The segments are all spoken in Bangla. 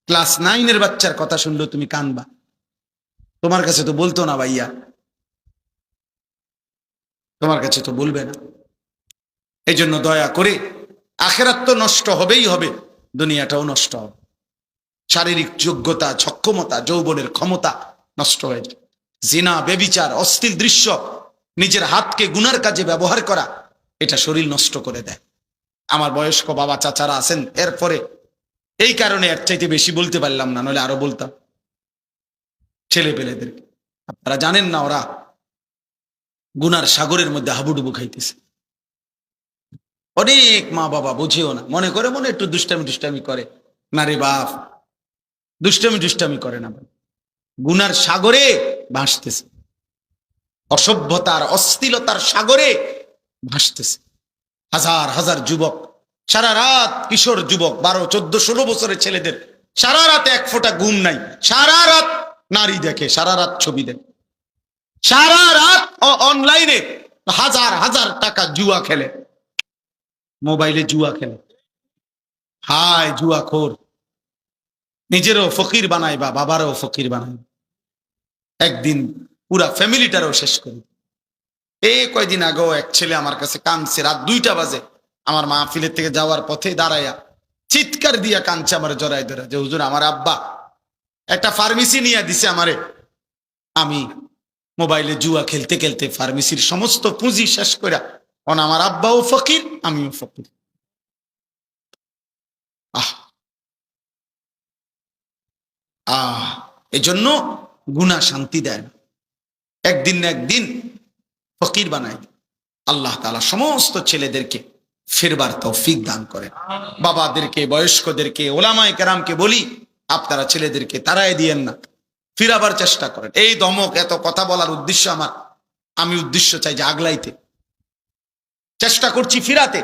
ক্লাস 9-এর বাচ্চার কথা শুনলো তুমি কানবা? তোমার কাছে তো বলতো না ভাইয়া, তোমার কাছে তো বলবে না। এই জন্য দয়া করে, আখেরাত তো নষ্ট হবেই হবে, দুনিয়াটাও নষ্ট হবে। শারীরিক যোগ্যতা, সক্ষমতা, যৌবনের ক্ষমতা নষ্ট হয়ে যায়। জিনা, বেবিচার, অশ্লীল দৃশ্য, নিজের হাতকে গুনার কাজে ব্যবহার করা, এটা শরীর নষ্ট করে দেয়। আমার বয়স্ক বাবা চাচারা আছেন, এরপরে এই কারণে এর চাইতে বেশি বলতে পারলাম না, নইলে আরো বলতাম। ছেলে পেলেদেরকে আপনারা জানেন না, ওরা গুনার সাগরের মধ্যে হাবুডুবু খাইতেছে। অনেক মা বাবা বুঝেও না, মনে করে মনে একটু দুষ্টামি দুষ্টামি করে। না রে বাপ, দুষ্টামি দুষ্টামি করে না, গুনার সাগরে ভাসতেছে, অসভ্যতার অশ্লীলতার সাগরে ভাসতেছে। হাজার হাজার যুবক সারা রাত, কিশোর যুবক 12, 14, 16 বছরের ছেলেদের সারা রাত এক ফোঁটা ঘুম নাই, সারা রাত নারী দেখে, সারা রাত ছবি দেখে, সারা রাত অনলাইনে হাজার হাজার টাকা জুয়া খেলে, মোবাইলে জুয়া খেলে। হায় জুয়াখোর, নিজেরও ফকির বানায় বা বাবারও ফকির বানায়, একদিন পুরা ফ্যামিলিটারও শেষ করি। এই কয়দিন আগেও এক ছেলে আমার কাছে কাঁদছে, রাত 2টা বাজে, আমার মাহফিলের থেকে যাওয়ার পথে দাঁড়াইয়া চিৎকার দিয়া কাঁদছে আমার জড়াই ধরে, যে হুজুর আমার আব্বা একটা ফার্মেসি নিয়ে দিছে আমারে, আমি মোবাইলে জুয়া খেলতে খেলতে ফার্মেসির সমস্ত পুঁজি শেষ করে, আমার আব্বাও ফকির, আমিও ফকির। আহ আহ এজন্য গুনাহ শান্তি দেয় না, একদিন না একদিন ফকির বানায়। আল্লাহ তাআলা সমস্ত ছেলেদেরকে ফিরবার তৌফিক দান করেন। বাবাদেরকে, বয়স্কদেরকে, ওলামায়ে কেরামকে বলি, আপনারা ছেলেদেরকে তাড়ায় দিয়েন না, ফিরাবার চেষ্টা করেন। এই দমক, এত কথা বলার উদ্দেশ্য আমার, আমি উদ্দেশ্য চাই যে আগলাইতে, চেষ্টা করছি ফিরাতে,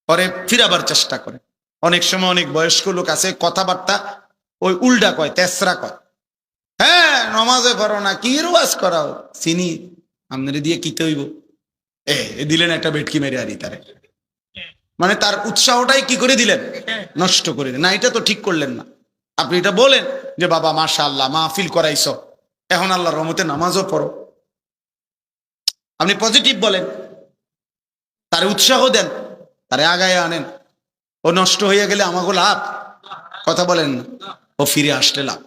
পরে ফিরাবার চেষ্টা করেন। অনেক সময় অনেক বয়স্ক লোক আছে, কথাবার্তা ওই উল্টা কয়, তেসরা কয়। হ্যাঁ, নমাজে পড়ো না, কি রোয়াজ করাও, চিনি আপনারে দিয়ে কি হইব, দিলেন একটা বেটকি মেরে আরি তারে, মানে তার উৎসাহটাই কি করে দিলেন, নষ্ট করে দিলেন। না, এটা তো ঠিক করলেন না। আপনি এটা বলেন যে বাবা মাশাআল্লাহ মাহফিল করাইছ, এখন আল্লাহর রহমতে নামাজও পড়ো, আপনি পজিটিভ বলেন, তারে উৎসাহ দেন, তারে আগায় আনেন। ও নষ্ট হয়ে গেলে আমাকে লাভ, কথা বলেন না, ও ফিরে আসলে লাভ,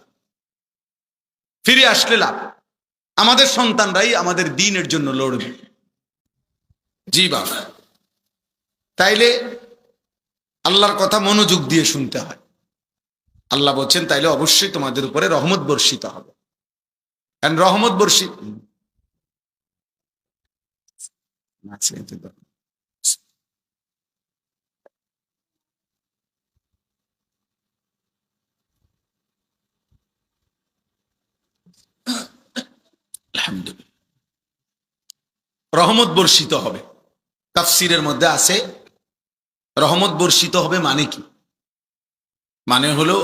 ফিরে আসলে লাভ। আমাদের সন্তানরাই আমাদের দ্বীনের জন্য লড়বে। জি বাবা, তাইলে আল্লাহর কথা মনোযোগ দিয়ে শুনতে হয়। আল্লাহ বলছেন তাইলে অবশ্যই তোমাদের উপরে রহমত বর্ষিত হবে। কারণ রহমত বর্ষিত আলহামদুলিল্লাহ, রহমত বর্ষিত হবে। তাফসীরের মধ্যে আছে রহমত বর্ষিত হবে মানে কি, মানে হলো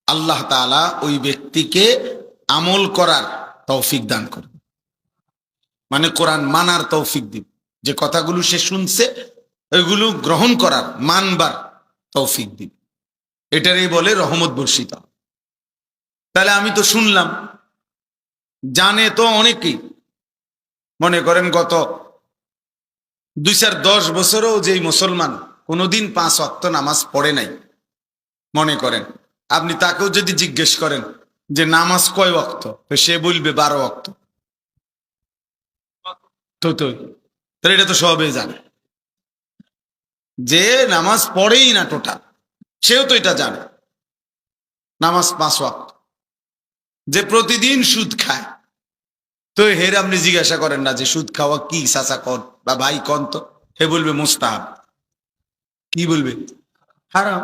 আল্লাহ তাআলা ওই ব্যক্তিকে আমল করার তৌফিক দান করবে, মানে কোরআন মানার তৌফিক দিবে, যে কথাগুলো সে শুনছে ওইগুলো গ্রহণ করার, মানবার তৌফিক দিবে, এটারই বলে রহমত বর্ষিত। তাহলে আমি তো শুনলাম, জানে তো অনেকেই, মনে করেন গত 2-10 বছরও যেই মুসলমান কোনোদিন 5 ওয়াক্ত নামাজ পড়ে নাই, মনে করেন আপনি তাকেও যদি জিজ্ঞেস করেন যে নামাজ কয় ওয়াক্ত, তো সে বলবে 12 ওয়াক্ত। তাহলে এটা তো সবে জানে যে নামাজ পড়েই না টোটাল, সেও তো এটা জানে নামাজ 5 ওয়াক্ত। যে প্রতিদিন সুদ খায়, তো হের আপনি জিজ্ঞাসা করেন না যে সুদ খাওয়া কি চাচা কন বা ভাই কন, তো হে বলবে মুস্তাহাব, কি বলবে হারাম।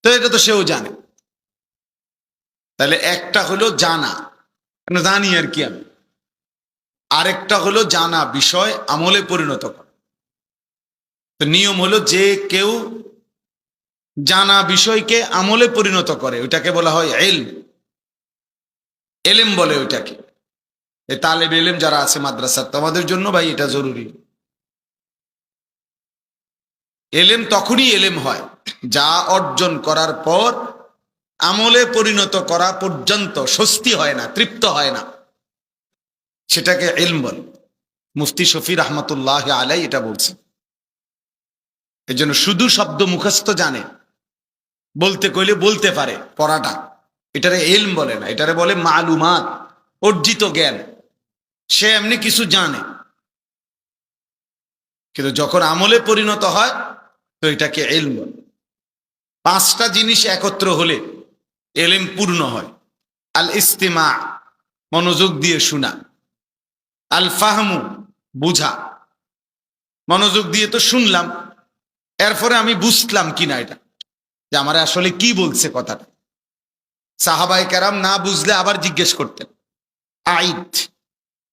তো এটা তো সেও জানে। তাহলে একটা হলো জানা, জানি আর কি আমি, আরেকটা হলো জানা বিষয় আমলে পরিণত করা। তো নিয়ম হলো যে কেউ জানা বিষয়কে আমলে পরিণত করে, ওইটাকে বলা হয় ইলম, এলেম বলে ওইটাকে। এই তালেব ইলম যারা আছে মাদ্রাসা, তোমাদের জন্য ভাই এটা জরুরি। এলেম তখনই এলেম হয় যা অর্জন করার পর আমলে পরিণত করা পর্যন্ত স্বস্তি হয় না, তৃপ্ত হয় না, সেটাকে ইলম বলে। মুফতি শফি রহমতুল্লাহ আলাই এটা বলছে। এই জন্য শুধু শব্দ মুখস্থ জানে, বলতে কইলে বলতে পারে, পড়াটা, এটারে ইলম বলে না, এটারে বলে মালুমাত, অর্জিত জ্ঞান। সে এমনি কিছু জানে, কিন্তু যখন আমলে পরিণত হয় তো এটাকে ইলম বলে। পাঁচটা জিনিস একত্র হলে এলেম পূর্ণ হয়। আল ইস্তিমা, মনোযোগ দিয়ে শোনা। আল ফাহমু, বুঝা, মনোযোগ দিয়ে তো শুনলাম, এরপরে আমি বুঝলাম কিনা এটা, যে আমার আসলে কি বলছে কথাটা। সাহাবায়ে কেরাম না বুঝলে আবার জিজ্ঞেস করতেন, আইদ,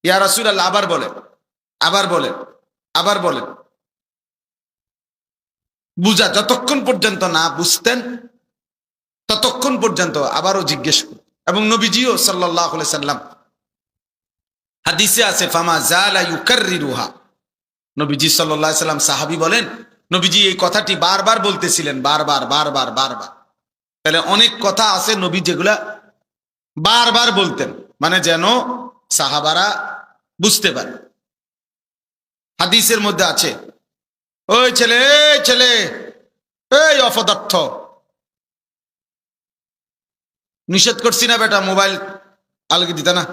ইয়া রাসূলুল্লাহ, আবার বলেন, আবার বলেন, আবার বলেন। বুঝা, যতক্ষণ পর্যন্ত না বুঝতেন ততক্ষণ পর্যন্ত আবারও জিজ্ঞেস করতেন। এবং নবীজিও সাল্লাল্লাহু আলাইহি সাল্লাম, হাদিসে আছে, ফামা জালা ইউকাররিরুহা, নবীজি সাল্লাল্লাহু আলাইহি সাল্লাম, সাহাবী বলেন, নবীজি এই কথাটি বারবার বলতেছিলেন, বারবার বারবার বারবার। তাহলে অনেক কথা আছে নবী যেগুলা বারবার বলতেন, মানে যেন সাহাবারা বুঝতে পারে। হাদিসের মধ্যে আছে, ওই ছেলে, এই ছেলে, এই অপদার্থ, নিষেধ করছি না বেটা, মোবাইল আলগে দিতা না,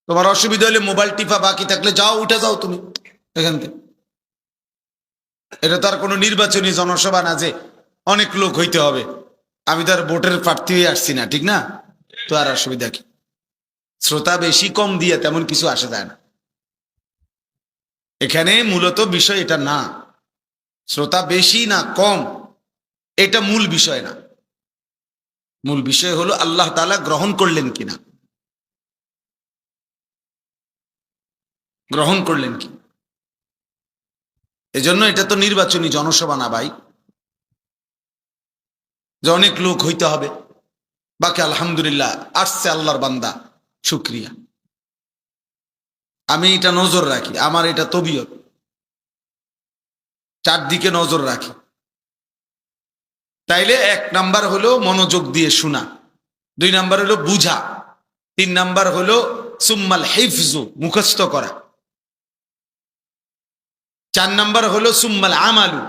তোমার অসুবিধা হলে মোবাইল টিপা বাকি থাকলে যাও, উঠে যাও তুমি এখান থেকে। এটা তো আর কোনো নির্বাচনী জনসভা না যে অনেক লোক হইতে হবে, আমি তো আর ভোটের প্রার্থী হয়ে আসছি না, ঠিক না? তো আর অসুবিধা কি? শ্রোতা বেশি কম দিয়ে তেমন কিছু আসে যায় না। এখানে মূলত বিষয় এটা না, শ্রোতা বেশি না কম এটা মূল বিষয় না। মূল বিষয় হলো আল্লাহ তাআলা গ্রহণ করলেন কিনা, গ্রহণ করলেন কি। এজন্য এটা তো নির্বাচনী জনসভা না ভাই, যে অনেক লোক হইতে হবে। বাকি আলহামদুলিল্লাহ আসছে আল্লাহর বান্দা, শুকরিয়া। আমি এটা নজর রাখি, আমার এটা তবিয়ত, চারদিকে নজর রাখি। তাইলে এক নাম্বার হলো মনোযোগ দিয়ে শোনা, দুই নাম্বার হলো বুঝা, তিন নাম্বার হলো সুম্মাল হিফজু, মুখস্থ করা, চার নাম্বার হলো সুম্মাল আমালু,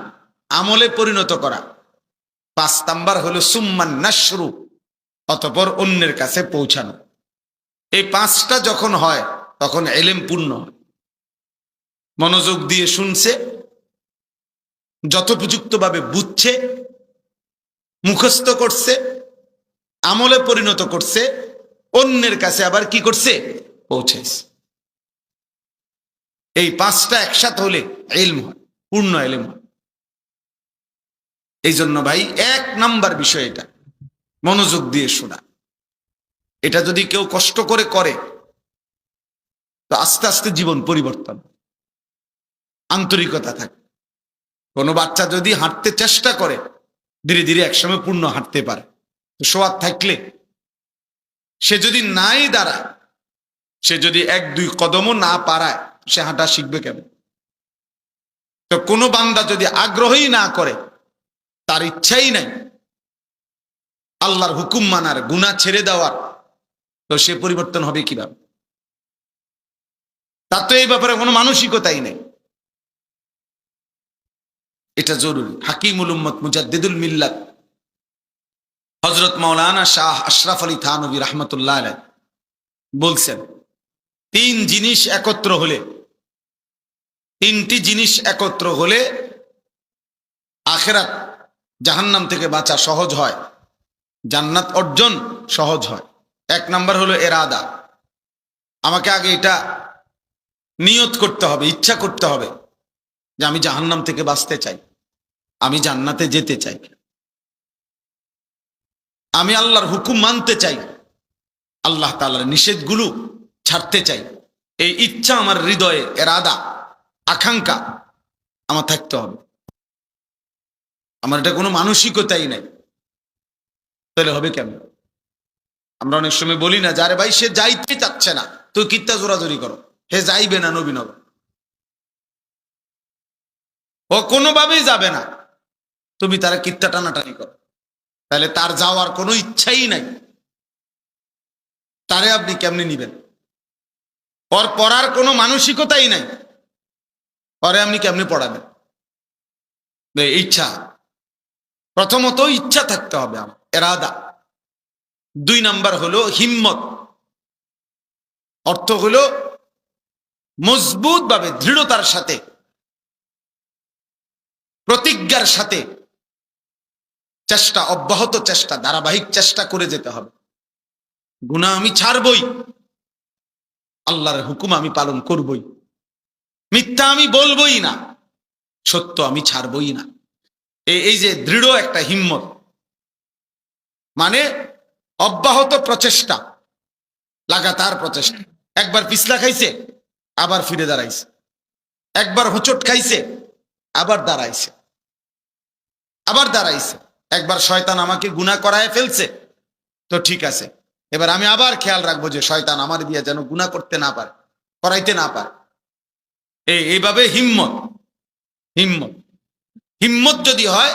আমলে পরিণত করা, পাঁচ নাম্বার হলো সুম্মান নাশরু, অতঃপর অন্যের কাছে পৌঁছানো। এই পাঁচটা যখন হয় তখন ইলম পূর্ণ হয়। মনোযোগ দিয়ে শুনছে, যথোপযুক্তভাবে বুঝছে, মুখস্থ করছে, আমলে পরিণত করছে, অন্যের কাছে আবার কি করছে, পৌঁছেছে। এই পাঁচটা একসাথে হলে ইলম হয়, পূর্ণ ইলম হয়। এই জন্য ভাই এক নাম্বার বিষয় এটা, মনোযোগ দিয়ে শোনা। এটা যদি কেউ কষ্ট করে করে তো আস্তে আস্তে জীবন পরিবর্তন, আন্তরিকতা থাকে। কোনো বাচ্চা যদি হাঁটতে চেষ্টা করে ধীরে ধীরে একসময় পূর্ণ হাঁটতে পারে। তো সোয়াদ থাকলে সে যদি নাই দাঁড়ায়, সে যদি এক দুই কদমও না পারায়, সে হাঁটা শিখবে কেমন? তো কোনো বান্দা যদি আগ্রহই না করে, তার ইচ্ছাই নাই আল্লাহর হুকুম মানার, গুনাহ ছেড়ে দেওয়ার, তো সে পরিবর্তন হবে কিভাবে? তার তো এই ব্যাপারে কোনো মানসিকতাই নেই। এটা জরুরি। হাকিমুল উম্মত মুজাদ্দিদুল মিল্লাত হযরত মাওলানা শাহ আশরাফ আলী থানভী রাহমাতুল্লাহ আলাইহি বলছেন, তিন জিনিস একত্র হলে, তিনটি জিনিস একত্র হলে আখিরাত, জাহান্নাম থেকে বাঁচা সহজ হয়, জান্নাত অর্জন সহজ হয়। এক নাম্বার হলো ইরাদা, আমাকে আগে এটা নিয়ত করতে হবে, ইচ্ছা করতে হবে যে আমি জাহান্নাম থেকে বাঁচতে চাই, আমি জান্নাতে যেতে চাই, আমি আল্লাহর হুকুম মানতে চাই, আল্লাহ তাআলার নিষেধগুলো ছাড়তে চাই। এই ইচ্ছা আমার হৃদয়ে, ইরাদা, আকাঙ্ক্ষা আমার থাকতে হবে। আমার এটা কোনো মানসিকতাই নাই, তাহলে হবে কেমন? আমরা অনেক সময় বলি না, যারে ভাই সে যাইতে চাচ্ছে না, তুই কিত্তা জোরাজোরি করো, হে যাইবে না নবী নগর। ও কোনোভাবেই যাবে না, তুমি তারা কিত্তা টানাটানি করো, তাহলে তার যাওয়ার কোনো ইচ্ছাই নাই, তারে আপনি কেমনে নিবেন? ওর পড়ার কোনো মানসিকতাই নাই, পরে আপনি কেমনে পড়াবেন? ইচ্ছা, প্রথমত ইচ্ছা থাকতে হবে, আমার এরাদা। 2 নাম্বার হলো হিম্মত, অর্থ হলো মজবুত ভাবে দৃঢ়তার সাথে, প্রতিজ্ঞার সাথে চেষ্টা, অব্যাহত চেষ্টা, ধারাবাহিক চেষ্টা করে যেতে হবে। গুনাহ আমি ছাড়বই, আল্লাহর হুকুম আমি পালন করবই, মিথ্যা আমি বলবই না, সত্য আমি ছাড়বই না। এই যে দৃঢ় একটা হিম্মত, মানে অব্যাহত প্রচেষ্টা, লাগাতার প্রচেষ্টা। একবার পিছলা খাইছে, আবার ফিরে দাঁড়াইছে, একবার হোঁচট খাইছে, আবার দাঁড়াইছে, আবার দাঁড়াইছে। একবার শয়তান আমাকে গুনাহ করায় ফেলছে, তো ঠিক আছে, এবার আমি আবার খেয়াল রাখবো যে শয়তান আমার দিয়ে যেন গুনাহ করতে না পারে, করাইতে না পারে। এইভাবে হিম্মত, হিম্মত, হিম্মত যদি হয়,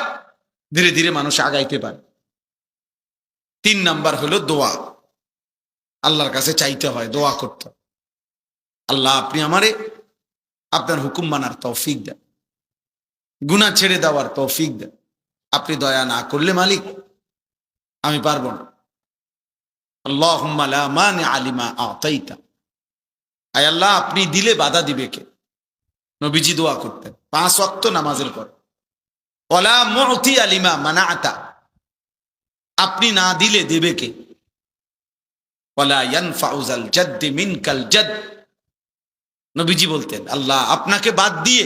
ধীরে ধীরে মানুষ আগাইতে পারে। 3 নাম্বার হলো দোয়া, আল্লাহর কাছে চাইতে হয়, দোয়া করতে হয়, আল্লাহ আপনি আমারে আপনার হুকুম মানার তৌফিক দেন, গুনাহ ছেড়ে দেওয়ার তৌফিক দেন। আপনি দয়া না করলে মালিক আমি পারবো না। আল্লাহুম্মা লা মানিআ লিমা আ'তাইতা, আয় আল্লাহ আপনি দিলে বাধা দিবে কে? নবীজি দোয়া করতেন 5 ওয়াক্ত নামাজের পর, ওয়ালা মু'তিয়া লিমা মানা'তা, আপনি না দিলে দেবে কে? ওয়ালা ইয়ানফাউ যাল জাদ্দি মিনকাল জাদ, নবীজি বলতেন আল্লাহ আপনাকে বাদ দিয়ে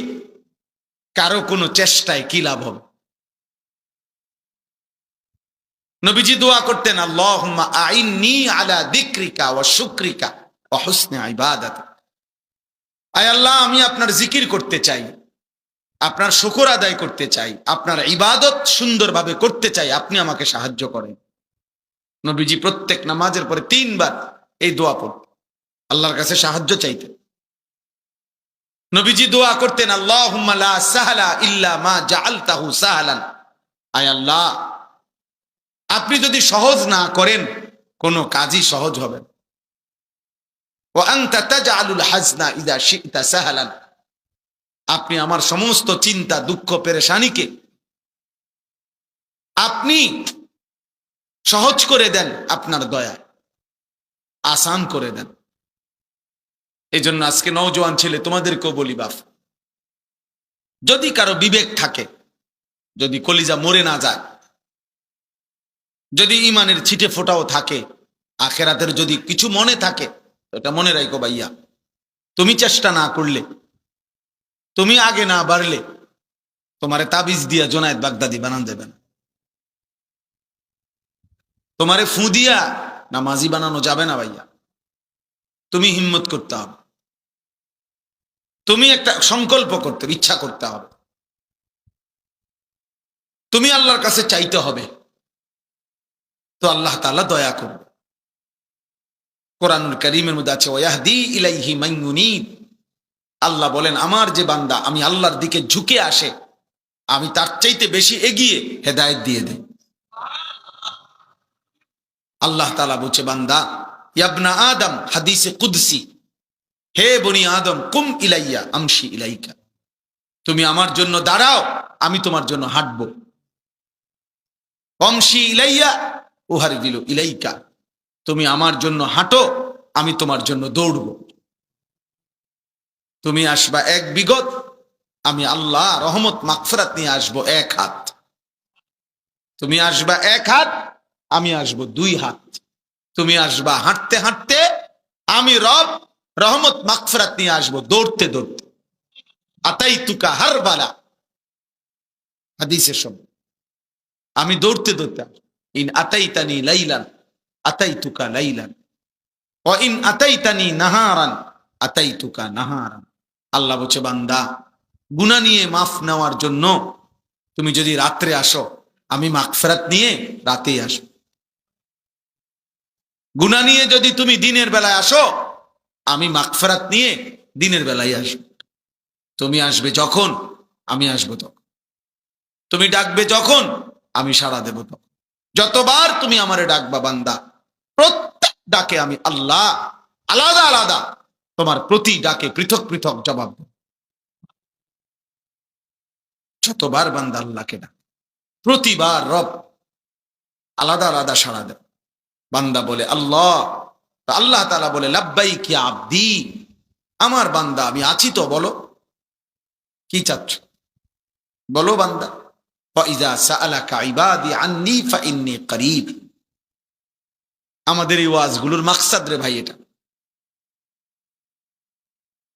কারো কোনো চেষ্টায় কি লাভ হবে? নবীজি দোয়া করতেন আল্লাহুম্মা আইন্নি আলা যিকরিকা ওয়া শুকরিকা ওয়া হুসনি ইবাদাতিক, আয় আল্লাহ আমি আপনার জিকির করতে চাই, আপনার শুকর আদায় করতে চাই, আপনার ইবাদত সুন্দরভাবে করতে চাই, আপনি আমাকে সাহায্য করেন। নবীজি প্রত্যেক নামাজের পরে 3 বার এই দোয়া পড়তেন, আল্লাহর কাছে সাহায্য চাইতেন। নবীজি দোয়া করতেন আল্লাহুম্মা লা সাহলা ইল্লা মা জাআলতাহু সাহলান, আয় আল্লাহ আপনি যদি সহজ না করেন কোনো কাজই সহজ হবে না। ওয়া আনতা তাজআলুল হাজনা ইযা শি'তা সাহলান, আপনি আমার সমস্ত চিন্তা দুঃখ পেরেশানিকে আপনি সহজ করে দেন, আপনার দয়া আসান করে দেন। এই জন্য আজকে নওজোয়ান ছেলে তোমাদেরকেও বলি, বাপ যদি কারো বিবেক থাকে, যদি কলিজা মরে না যায়, যদি ইমানের ছিটে ফোটাও থাকে, আখেরাতের যদি কিছু মনে থাকে, এটা মনে রাখো ভাইয়া, তুমি চেষ্টা না করলে, তুমি আগে না বাড়লে তোমারে তাবিজ দিয়া জোনায়েত বাগদাদি বানান যাবে না, তোমারে ফু দিয়া নামাজি বানানো যাবে না ভাইয়া। তুমি হিম্মত করতে হবে, তুমি একটা সংকল্প করতে হবে, ইচ্ছা করতে হবে, তুমি আল্লাহর কাছে চাইতে হবে, তো আল্লাহ তাআলা দয়া করবে। কোরআনুল কারীমের মধ্যে আছে ওয়াহদি ইলাইহি মান ইউনীব, আল্লাহ বলেন আমার যে বান্দা আমি আল্লাহর দিকে ঝুঁকে আসে, আমি তার চাইতে বেশি এগিয়ে হেদায়েত দিয়ে দেই। আল্লাহ তাআলা বলছে বান্দা ইয়াবনা আদম, হাদিসে কুদসি, হে বনি আদম কুম ইলাইয়া আমশি ইলাইকা, তুমি আমার জন্য দাঁড়াও আমি তোমার জন্য হাঁটবো। আমশি ইলাইয়া উহারবিলু ইলাইকা, তুমি আমার জন্য হাঁটো আমি তোমার জন্য দৌড়ব। তুমি আসবা 1 বিগত, আমি আল্লাহ রহমত মাগফিরাত নিয়ে আসবো 1 হাত। তুমি আসবা 1 হাত, আমি আসবো 2 হাত। তুমি আসবা হাঁটতে হাঁটতে, আমি রব রহমত মাগফিরাত নিয়ে আসবো দৌড়তে দৌড়তে। আতাইতুকা হারবালা, হাদিসের শব্দ, আমি দৌড়তে দৌড়তে। ইন আতাইতানি লাইলান আতাইতুকা লাইলান ওয়া ইন আতাইতানি নাহারান আতাইতুকা নাহারান। আল্লাহ বলছে বান্দা গুনাহ নিয়ে মাফ নেওয়ার জন্য তুমি যদি রাত্রে আসো, আমি মাগফিরাত নিয়ে রাতেই আসবো। গুনাহ নিয়ে যদি তুমি দিনের বেলায় আসো, আমি মাগফিরাত নিয়ে দিনের বেলায় আসবো। তুমি আসবে যখন আমি আসবো তখন। তুমি ডাকবে যখন আমি সাড়া দেব তখন। যতবার তুমি আমারে ডাকবা বান্দা, প্রত্যেক ডাকে আমি আল্লাহ আলাদা আলাদা তোমার প্রতি ডাকে পৃথক পৃথক জবাব দেব। যতবার বান্দা আল্লাহকে ডাক, প্রতিবার রব আলাদা আলাদা সাড়া দেব। বান্দা বলে আল্লাহ, আল্লাহ তাআলা বলে লাব্বাইক ইয়া আবদি, আমার বান্দা আমি আছি তো, বলো কি চাচ্ছ বলো বান্দা। ফাইজা সাআলাকা ইবাদি আন্নী ফাইন্নী করিব। আমাদের এই ওয়াজগুলোর মাকসাদ রে ভাই এটা,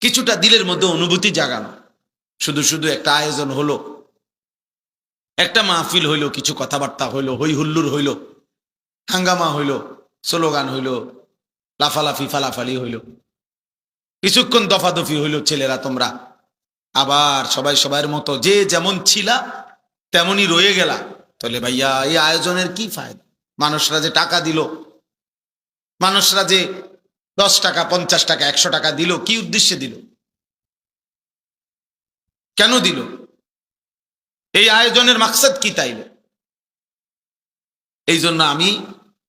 কিছুটা দিলের মধ্যে অনুভূতি জাগানো। শুধু শুধু একটা আয়োজন হলো, একটা মাহফিল হইলো, কিছু কথাবার্তা হইলো, হই হুল্লুর হইলো, হাঙ্গামা হইলো, স্লোগান হইলো, লাফালাফি ফালাফালি হইলো, কিছুক্ষণ দফাদফি হইলো, ছেলেরা তোমরা আবার সবাই সবার মতো যে যেমন ছিলা তেমনই রয়ে গেলা, তাহলে ভাইয়া এই আয়োজনের কি ফায়দা? মানুষরা যে টাকা দিল, মানুষরা যে 10 টাকা 50 টাকা 100 টাকা দিল, কি উদ্দেশ্যে দিল? কেন দিল? এই আয়োজনের মাকসাদ কি তাইলে? এই জন্য আমি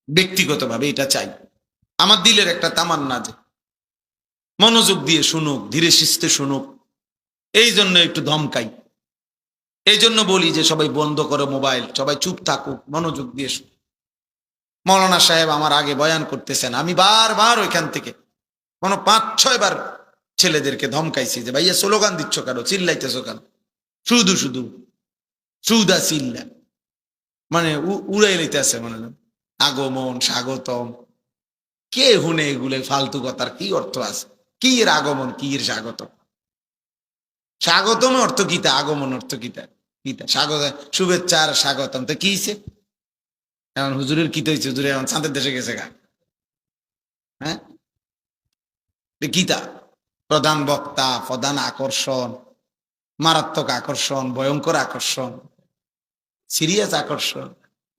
ব্যক্তিগতভাবে এটা চাই, আমার দিলের একটা তামান্না যে মনোযোগ দিয়ে শুনুক, ধীরে সুস্থে শুনুক, এই জন্য একটু ধমকাই। এই জন্য বলি যে সবাই বন্ধ করো মোবাইল, সবাই চুপ থাকুক, মনোযোগ দিয়ে শুনুক। মৌলানা সাহেব আমার আগে বয়ান করতেছেন, আমি বারবার ওইখান থেকে 5-6 বার ছেলেদেরকে ধমকাইছি যে ভাইয়া স্লোগান দিচ্ছ কেন, চিল্লাইতেছো কেন, শুধু শুধু সুদা চিল্লা, মানে উড়াই লইতেছে, মানে আগমন স্বাগতম, কে হুনে এগুলো ফালতু কথার কি অর্থ আছে? কি এর আগমন, কি এর স্বাগতম? স্বাগতম অর্থ কিতা, আগমন অর্থ কিতা? কিতা স্বাগত, শুভেচ্ছা আর স্বাগতম তো কি হইছে? এখন হুজুরের কি হয়েছে? হুজুরে এখন চাঁদের দেশে গেছে গা, হ্যাঁ? গীতা প্রধান বক্তা, প্রধান আকর্ষণ, মারাত্মক আকর্ষণ, ভয়ঙ্কর আকর্ষণ, সিরিয়াস আকর্ষণ,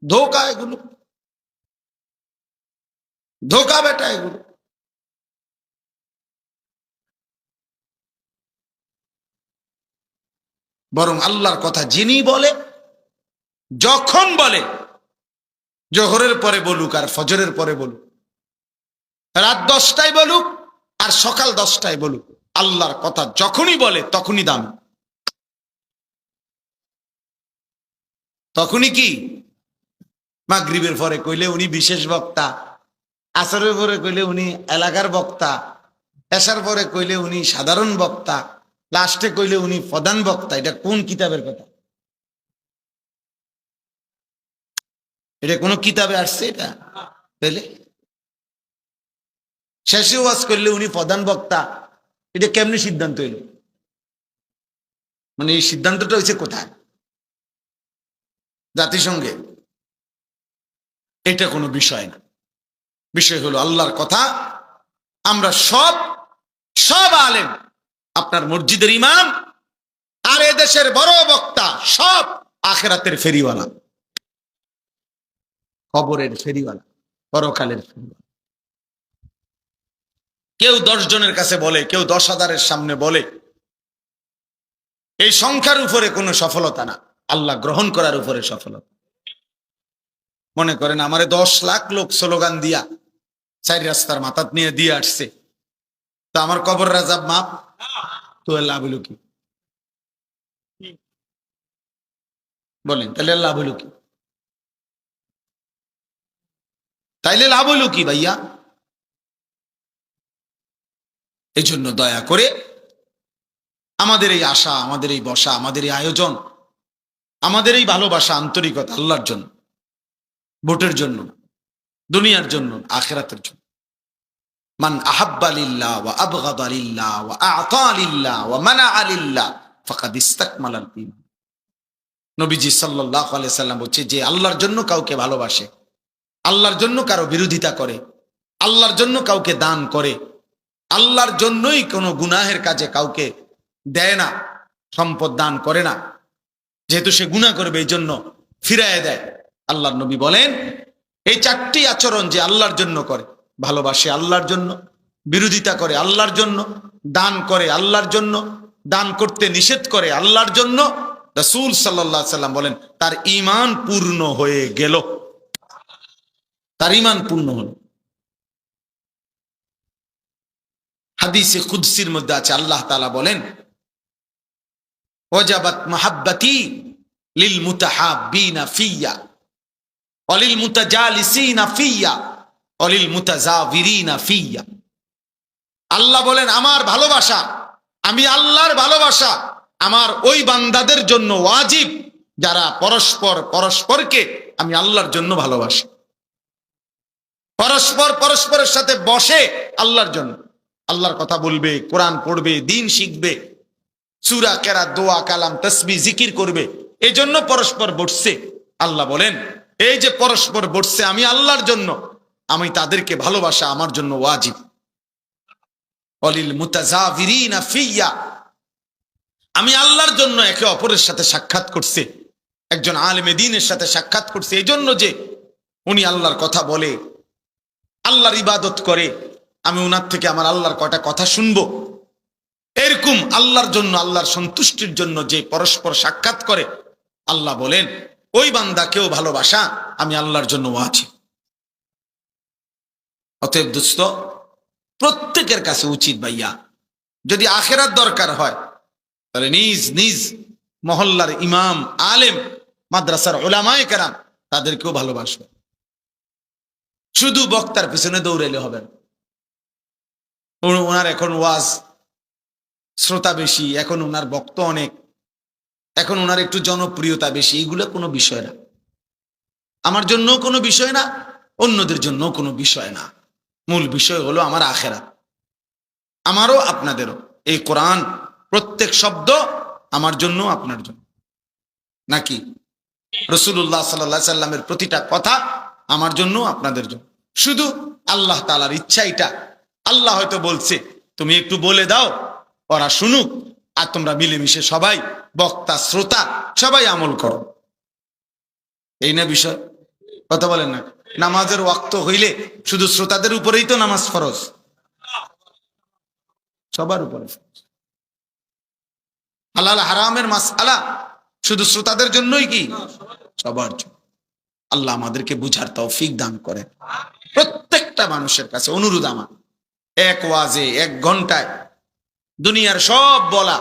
ধোকা, এগুলো ধোকা বেটা, এগুলো। বরং আল্লাহর কথা যিনি বলে, যখন বলে, জোহরের পরে বলুক আর ফজরের পরে বলুক, রাত 10টায় বলুক আর সকাল 10টায় বলুক, আল্লাহর কথা যখনই বলে তখনই দাম, তখনই কি? মাগরিবের পরে কইলে উনি বিশেষ বক্তা, আসরের পরে কইলে উনি এলাকার বক্তা, এশার পরে কইলে উনি সাধারণ বক্তা, লাস্টে কইলে উনি প্রধান বক্তা। এটা কোন কিতাবের কথা? এটা কোন কিতাবে আসছে? এটা তাহলে শেষে ওয়াজ করলে উনি প্রধান বক্তা, এটা কেমনি সিদ্ধান্ত এলো? মানে এই সিদ্ধান্তটা হয়েছে কোথায়? জাতিসংঘে? এটা কোনো বিষয় না, বিষয় হলো আল্লাহর কথা। আমরা সব সব আলেম, আপনার মসজিদের ইমাম আর এদেশের বড় বক্তা, সব আখিরাতের ফেরিওয়ালা, কবরের ফেরিওয়ালা, পরকালের ফেরিওয়ালা। কেউ 10 জনের কাছে বলে, কেউ 10,000-এর সামনে বলে, এই সংখ্যার উপরে কোনো সফলতা না, আল্লাহ গ্রহণ করার উপরে সফলতা। মনে করেন আমারে 10 লাখ লোক স্লোগান দিয়া 4 রাস্তার মাথাত নিয়ে দিয়ে আসছে, তা আমার কবর রাজাব মাপ, তো লাভ হইল কি? বলেন তাহলে লাভ হইল কি? তাইলে লাভ হইল কি ভাইয়া? এই জন্য দয়া করে আমাদের এই আশা, আমাদের এই বসা, আমাদের এই আয়োজন, আমাদের এই ভালোবাসা, আন্তরিকতা আল্লাহর জন্য, ভোটের জন্য, দুনিয়ার জন্য, আখিরাতের জন্য। মান আহাব্বা লিল্লাহ ওয়া আবগাদা লিল্লাহ ওয়া আ'তা লিল্লাহ ওয়া মানাআ লিল্লাহ ফাকাদ ইসতাকমালাল ঈমান। নবীজি সাল্লাল্লাহু আলাইহি সাল্লাম বলছে, যে আল্লাহর জন্য কাউকে ভালোবাসে, আল্লাহর জন্য কারো বিরোধিতা করে, আল্লাহর জন্য কাউকে দান করে, আল্লাহর জন্যই কোনো গুনাহের কাজে কাউকে দেয় না, সম্পদ দান করে না, যেহেতু সে গুনাহ করবে এই জন্য ফিরায় দেয়। আল্লাহর নবী বলেন, এই 4টি আচরণ যে আল্লাহর জন্য করে, ভালোবাসে আল্লাহর জন্য, বিরোধিতা করে আল্লাহর জন্য, দান করে আল্লাহর জন্য, দান করতে নিষেধ করে আল্লাহর জন্য, রাসূল সাল্লাল্লাহু আলাইহি সাল্লাম বলেন তার ঈমান পূর্ণ হয়ে গেল, তার ঈমান পূর্ণ হলো। হাদিসে কুদসির মধ্যে আছে, আল্লাহ তাআলা বলেন ওয়াজাবাত মাহাব্বতি লিল মুতাহাব্বিনা ফিয়া ওয়া লিল মুতাজালিসিনা ফিয়া ওয়া লিল মুতাজাবিরিনা ফিয়া। আল্লাহ বলেন আমার ভালোবাসা, আমি আল্লাহর ভালোবাসা আমার ওই বান্দাদের জন্য ওয়াজিব যারা পরস্পরকে আমি আল্লাহর জন্য ভালোবাসি, পরস্পরের সাথে বসে আল্লাহর জন্য, আল্লাহর কথা বলবে, কোরআন পড়বে, দ্বীন শিখবে, সূরা কেরাত, দোয়া, কালাম, তাসবিহ, জিকির করবে, এই জন্য পরস্পর বসছে। আল্লাহ বলেন এই যে পরস্পর বসছে আমি আল্লাহর জন্য, আমি তাদেরকে ভালোবাসা আমার জন্য ওয়াজিব। ওয়ালিল মুতাজাবিরিনা ফিয়া, আমি আল্লাহর জন্য একে অপরের সাথে সাক্ষাৎ করছে, একজন আলেমে দ্বীনের সাথে সাক্ষাৎ করছে এই জন্য যে উনি আল্লাহর কথা বলে, আল্লাহর ইবাদত করে, আমি উনার থেকে আমার আল্লাহর কয়টা কথা শুনবো। এরকম আল্লাহর জন্য, আল্লাহর সন্তুষ্টির জন্য যে পরস্পর সাক্ষাৎ করে, আল্লাহ বলেন ওই বান্দাকেও ভালোবাসা আমি আল্লাহর জন্য ওয়াজিব। অতএব দোস্ত, প্রত্যেকের কাছে উচিত ভাইয়া, যদি আখেরাত দরকার হয় তাহলে নিজ নিজ মহল্লার ইমাম, আলেম, মাদ্রাসার উলামায়ে কেরাম তাদেরকেও ভালোবাসবে। শুধু বক্তার পিছনে দৌড়াইলে হবে না। ওনার এখন ওয়াজ শ্রোতা বেশি, এখন ওনার বক্ত অনেক, এখন ওনার একটু জনপ্রিয়তা বেশি, এগুলো কোনো বিষয় না, আমার জন্য কোনো বিষয় না, অন্যদের জন্য কোনো বিষয় না। মূল বিষয় হলো আমার আখেরাত, আমারও আপনাদেরও। এই কোরআন প্রত্যেক শব্দ আমার জন্য, আপনার জন্য, নাকি রাসূলুল্লাহ সাল্লাল্লাহু আলাইহি সাল্লামের প্রতিটা কথা আমার জন্য, আপনাদের জন্য। শুধু আল্লাহ তাআলার ইচ্ছা এটা, আল্লাহ হয়তো বলছে তুমি একটু বলে দাও, ওরা শুনুক, আর তোমরা মিলেমিশে সবাই, বক্তা শ্রোতা সবাই আমল করো, এই না বিষয়? কথা বলেন না? নামাজের ওয়াক্ত হইলে শুধু শ্রোতাদের উপরেই তো নামাজ ফরজ, সবার উপরে। হালাল হারামের মাসআলা শুধু শ্রোতাদের জন্যই কি? সবার জন্য। আল্লাহ আমাদেরকে বুঝার তৌফিক দান করে। প্রত্যেকটা মানুষের কাছে অনুরোধ আমার, এক ওয়াজে 1 ঘন্টায় দুনিয়ার সব বলা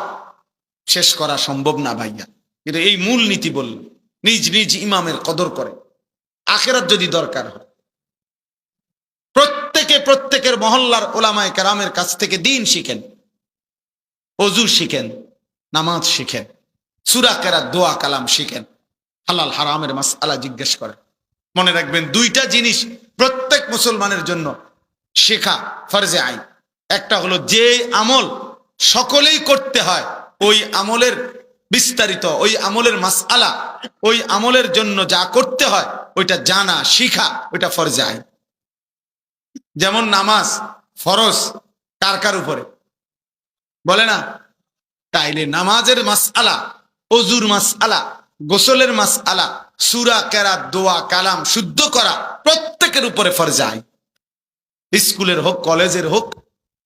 শেষ করা সম্ভব না ভাইয়া, কিন্তু এই মূল নীতি বলল, নিজ নিজ ইমামের কদর করে, আখেরাত যদি দরকার হয় প্রত্যেকের মহল্লার উলামায়ে কেরামের কাছ থেকে দ্বীন শিখেন, ওযু শিখেন, নামাজ শিখেন, সূরা কেরাত, দোয়া, কালাম শিখেন, হালাল হারামের মাসআলা জিজ্ঞেস করেন। মনে রাখবেন 2টা জিনিস প্রত্যেক মুসলমানের জন্য শেখা ফরজে আইন। একটা হলো যে আমল সকলেই করতে হয়, ওই আমলের বিস্তারিত, ওই আমলের মাসআলা, ওই আমলের জন্য যা করতে হয় ওইটা জানা শিখা, ওইটা ফরজে আইন। যেমন নামাজ ফরজ কার কার উপরে বলে না? তাইলে নামাজের মাসআলা, ওযুর মাসআলা, গোসলের মাসআলা, সূরা কেরাত, দোয়া, কালাম শুদ্ধ করা প্রত্যেকের উপরে ফরজ আইন। স্কুলের হোক, কলেজের হোক,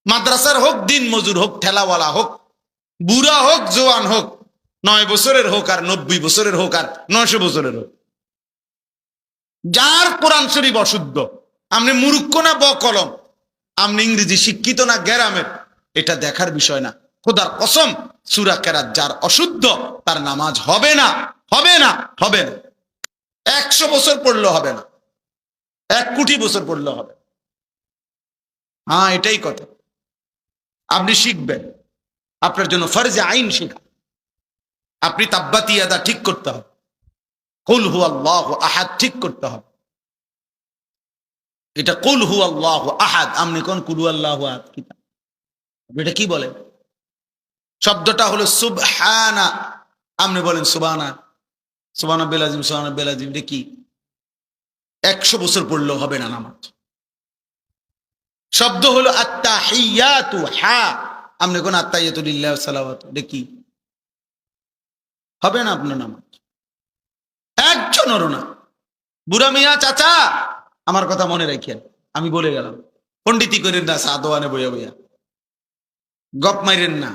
মাদ্রাসার হোক, দিন মজুর হোক, ঠেলাওয়ালা হোক, বুড়া হোক, জওয়ান হোক, 9 বছরের হোক আর 90 বছরের হোক আর 900 বছরের হোক, যার কোরআন শরীফ অশুদ্ধ, আপনি মূর্খ না বকলম, আপনি ইংরেজি শিক্ষিত না গ্রামের, এটা দেখার বিষয় না। খোদার কসম, সূরা কেরাত যার অশুদ্ধ তার নামাজ হবে না, হবে না, হবে না। 100 বছর পড়লেও হবে না, 1 কোটি বছর পড়লেও হবে। হ্যাঁ, এটাই কথা। আপনি শিখবেন, আপনার জন্য ফরজে আইন শেখা। আপনি তাব্বাত ইয়াদা ঠিক করতে হবে, কুল হুয়াল্লাহু আহাদ ঠিক করতে হবে। এটা কুল হুয়াল্লাহু আহাদ, আপনি কোন কুল হুয়াল্লাহু আহাদ কিতাব, এটা কি বলেন? শব্দটা হলো সুবহানা, আপনি বলেন সুবহানা, সুবহানা বেলাজিম, সুবহানা বেলাজিম, এটা কি? 100 বছর পড়লেও হবে না নামাজ। শব্দ হলো আত্তাহিয়াতু, হা, আপনি কোন আত্তাহিয়াতু লিল্লাহি ওয়া সালাওয়াতু, এটা কি? হবে না আপনার নামাজ। একজনেরও না। বুড়া মিয়া, চাচা আমার কথা মনে রাখেন, আমি বলে গেলাম, পণ্ডিতি করেন না, সাদোয়ানে বইয়া বইয়া গপ মাইরেন না।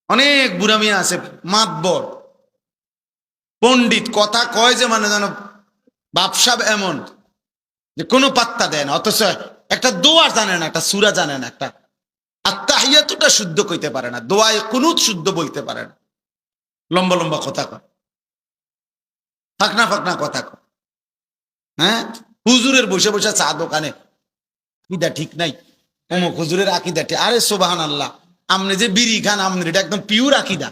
অনেক বুড়া মিয়া আছে, মাতবর পণ্ডিত, কথা কয় যে মানে যেন বাপসাব এমন যে কোনো পাত্তা দেয় না, অথচ একটা দোয়া জানে না, একটা সূরা জানে না, একটা আত্তাহিয়াতুটা শুদ্ধ কইতে পারে না, দোয়ায় কুনুত শুদ্ধ বলতে পারে না, লম্বা লম্বা কথা কয়, ফাঁকনা ফাঁকনা কথা কয়। হ্যাঁ, হুজুরের বসে বসে চা দোকানে আকিদা ঠিক নাই, অমুক হুজুরের আকিদা ঠিক। আরে সুবহানাল্লাহ, আপনি যে বিড়ি খান আপনার এটা একদম পিওর আকিদা।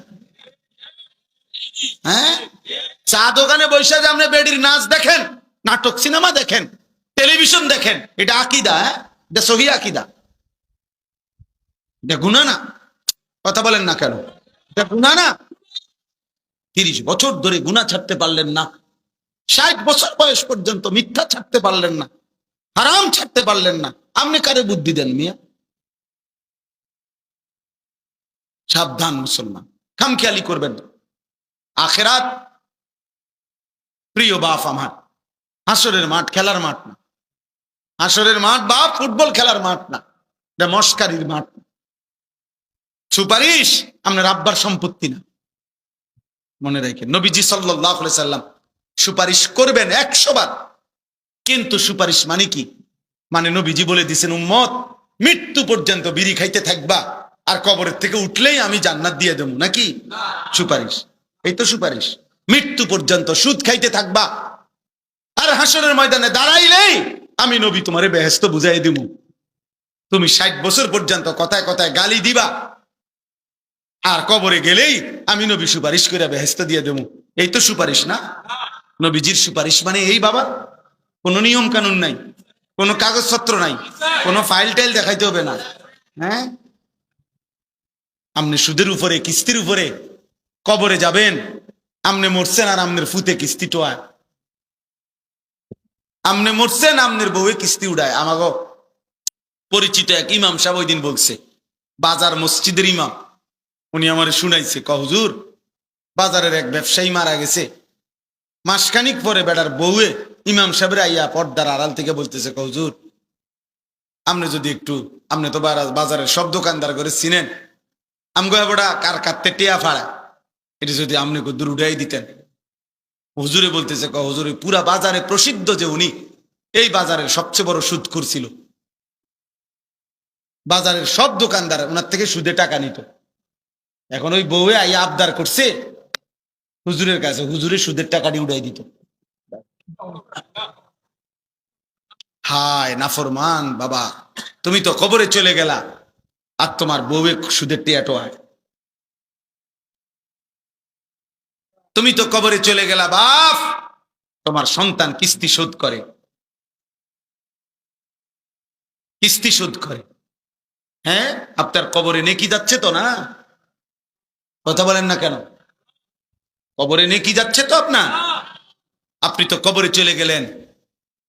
হ্যাঁ, চা দোকানে বসে যে আপনি বেডির নাচ দেখেন, নাটক সিনেমা দেখেন, টেলিভিশন দেখেন, এটা আকিদা? হ্যাঁ, এটা সহি আকিদা? এটা গুনাহ না? কথা বলেন না কেন? এটা গুনাহ না? 30 বছর ধরে গুনাহ ছাড়তে পারলেন না, 60 বছর বয়স পর্যন্ত মিথ্যা ছাড়তে পারলেন না, হারাম ছাড়তে পারলেন না, আপনি কারে বুদ্ধি দেন মিয়া? সাবধান মুসলমান, খামখেয়ালি করবেন। আখেরাত প্রিয় বাপ আমার, হাসরের মাঠ খেলার মাঠ না। হাসরের মাঠ বাপ ফুটবল খেলার মাঠ না, এটা মস্কারির মাঠ। সুপারিশ আপনার আব্বার সম্পত্তি না, মনে রাখেন। নবীজি সাল্লাল্লাহু আলাইহি সাল্লাম সুপারিশ করবেন 100 বার, কিন্তু সুপারিশ মানে কি? মানে নবীজি বলে দিয়েছেন, উম্মত মৃত্যু পর্যন্ত বিড়ি খাইতে থাকবা, আর কবরের থেকে উঠলেই আমি জান্নাত দিয়ে দেবো, নাকি? সুপারিশ, এই তো সুপারিশ। মৃত্যু পর্যন্ত সুদ খাইতে থাকবা, আর হাসরের ময়দানে দাঁড়াইলেই আমি নবী তোমারে বেহেশত বুঝাই দিব। তুমি 60 বছর পর্যন্ত কথায় কথায় গালি দিবা, আর কবরে গেলেই আমি নবী সুপারিশ করে বেহেশত দিয়ে দেবো। এই তো সুপারিশ না? নবীজির সুপারিশ মানে এই বাবা, কোনো নিয়ম কানুন নাই, কোনো কাগজপত্র নাই, কোনো ফাইল টাইল দেখাইতে হবে না। হ্যাঁ, আপনি সুদের উপরে কিস্তির উপরে কবরে যাবেন, আপনি মরছেন আর আপনার ফুতে কিস্তি টোয়ায়, আপনি মরছেন আপনার বউয়ে কিস্তি উড়ায়। আমাকে পরিচিত এক ইমাম সাহেব ওই দিন বলছে, বাজার মসজিদের ইমাম, উনি আমার শুনাইছে, হুজুর বাজারের এক ব্যবসায়ী মারা গেছে, মাসখানিক পরে বেটার বউয়ে ইমাম সাহেবের আইয়া পর্দার আড়াল থেকে বলতেছে, হুজুর আপনি যদি একটু, আপনি তো বাজারের সব দোকানদার করে চিনেন, আমগো বড়া কার কাটতে টিয়া ফাড়া, এটা যদি আপনি দূর উঠাই দিতেন। হুজুরে বলতেছে, হুজুর পুরা বাজারে প্রসিদ্ধ যে উনি এই বাজারের সবচেয়ে বড় সুদখোর ছিল, বাজারের সব দোকানদার ওনার থেকে সুদে টাকা নিত। এখন ওই বউয়ে আইয়া আবদার করছে হুজুরের কাছে, হুজুরের সুদের টাকাটি উড়াই দিত। হায় নাফরমান বাবা, তুমি তো কবরে চলে গেলা আর তোমার বউয়ে সুদের টিয়াটো হয়। তুমি তো কবরে চলে গেলা বাপ, তোমার সন্তান কিস্তি শোধ করে, কিস্তি শোধ করে। হ্যাঁ, আপনার কবরে নেকি যাচ্ছে তো না? কথা বলেন না কেন? কবরে নেকি যাচ্ছে তো আপনার? আপনি তো কবরে চলে গেলেন,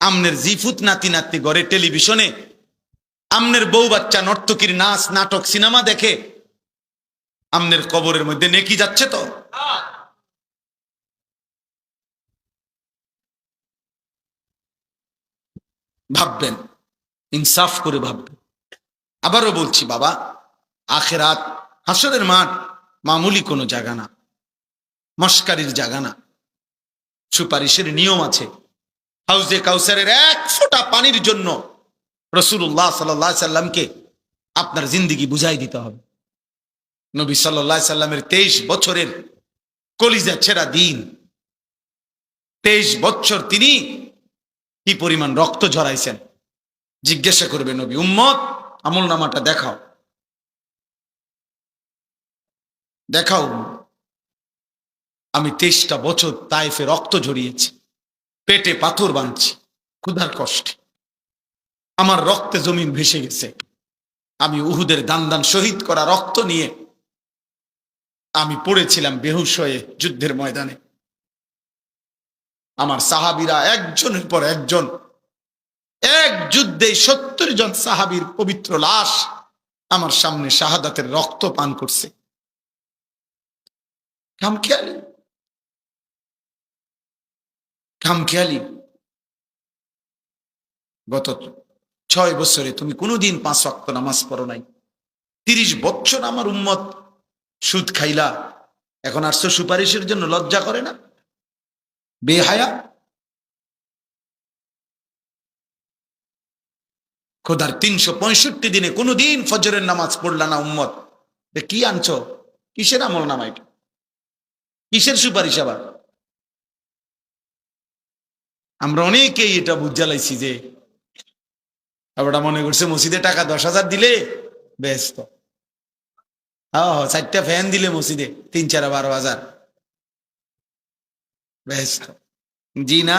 আমনের জিফুত নাতি নাতি ঘরে টেলিভিশনে আমনের বউ বাচ্চা নর্তকীর নাচ নাটক সিনেমা দেখে, আমনের কবরের মধ্যে নেকি যাচ্ছে তো? ভাববেন, ইনসাফ করে ভাববেন। আবারও বলছি বাবা, আখেরাত হাসরের মাঠ মামুলি কোনো জায়গা না, মস্কারির জায়গা না। সুপারিশের নিয়ম আছে। হাউজে কাউসারের 1 ফোঁটা পানির জন্য রাসূলুল্লাহ সাল্লাল্লাহু আলাইহি সাল্লামকে আপনার জিন্দেগি বুঝাই দিতে হবে। নবী সাল্লাল্লাহু আলাইহি সাল্লামের 23 বছরের কলিজা ছেঁড়া দিন, 23 বছর তিনি কি পরিমাণ রক্ত ঝরাইছেন জিজ্ঞাসা করবে নবী, উম্মত আমল নামাটা দেখাও, দেখাও। আমি 23টা বছর তায়েফে রক্ত ঝরিয়েছি, পেটে পাথর বাঁধছি, ক্ষুধার কষ্টে আমার রক্তে জমিন ভেসে গেছে। আমি উহুদের দান দান শহীদ করা রক্ত নিয়ে আমি পড়েছিলাম বেহুশ হয়ে যুদ্ধের ময়দানে। আমার সাহাবীরা একজনের পর একজন, এক যুদ্ধে 70 জন সাহাবীর পবিত্র লাশ আমার সামনে শাহাদাতের রক্ত পান করছে। খামখেয়ালি, খামখেয়ালি। গত 6 বছরে তুমি কোনোদিন 5 ওয়াক্ত নামাজ পড়ো নাই। 30 বছর আমার উম্মত সুদ খাইলা, এখন আসছো সুপারিশের জন্য, লজ্জা করে না? বেহায়া। খোদার 365 দিনে কোনোদিন ফজরের নামাজ পড়লা না উম্মত, কি আনছো? কিসের আমল নামা এটা? কিসের সুপারিশ আবার? আমরা অনেকেই এটা বুঝালাইছি যে আমরা মনে করছে মসজিদে টাকা 10,000 দিলে ব্যস্ত, হ্যাঁ 4টা ফ্যান দিলে মসজিদে 3-4-12,000 ব্যস্ত। জি না,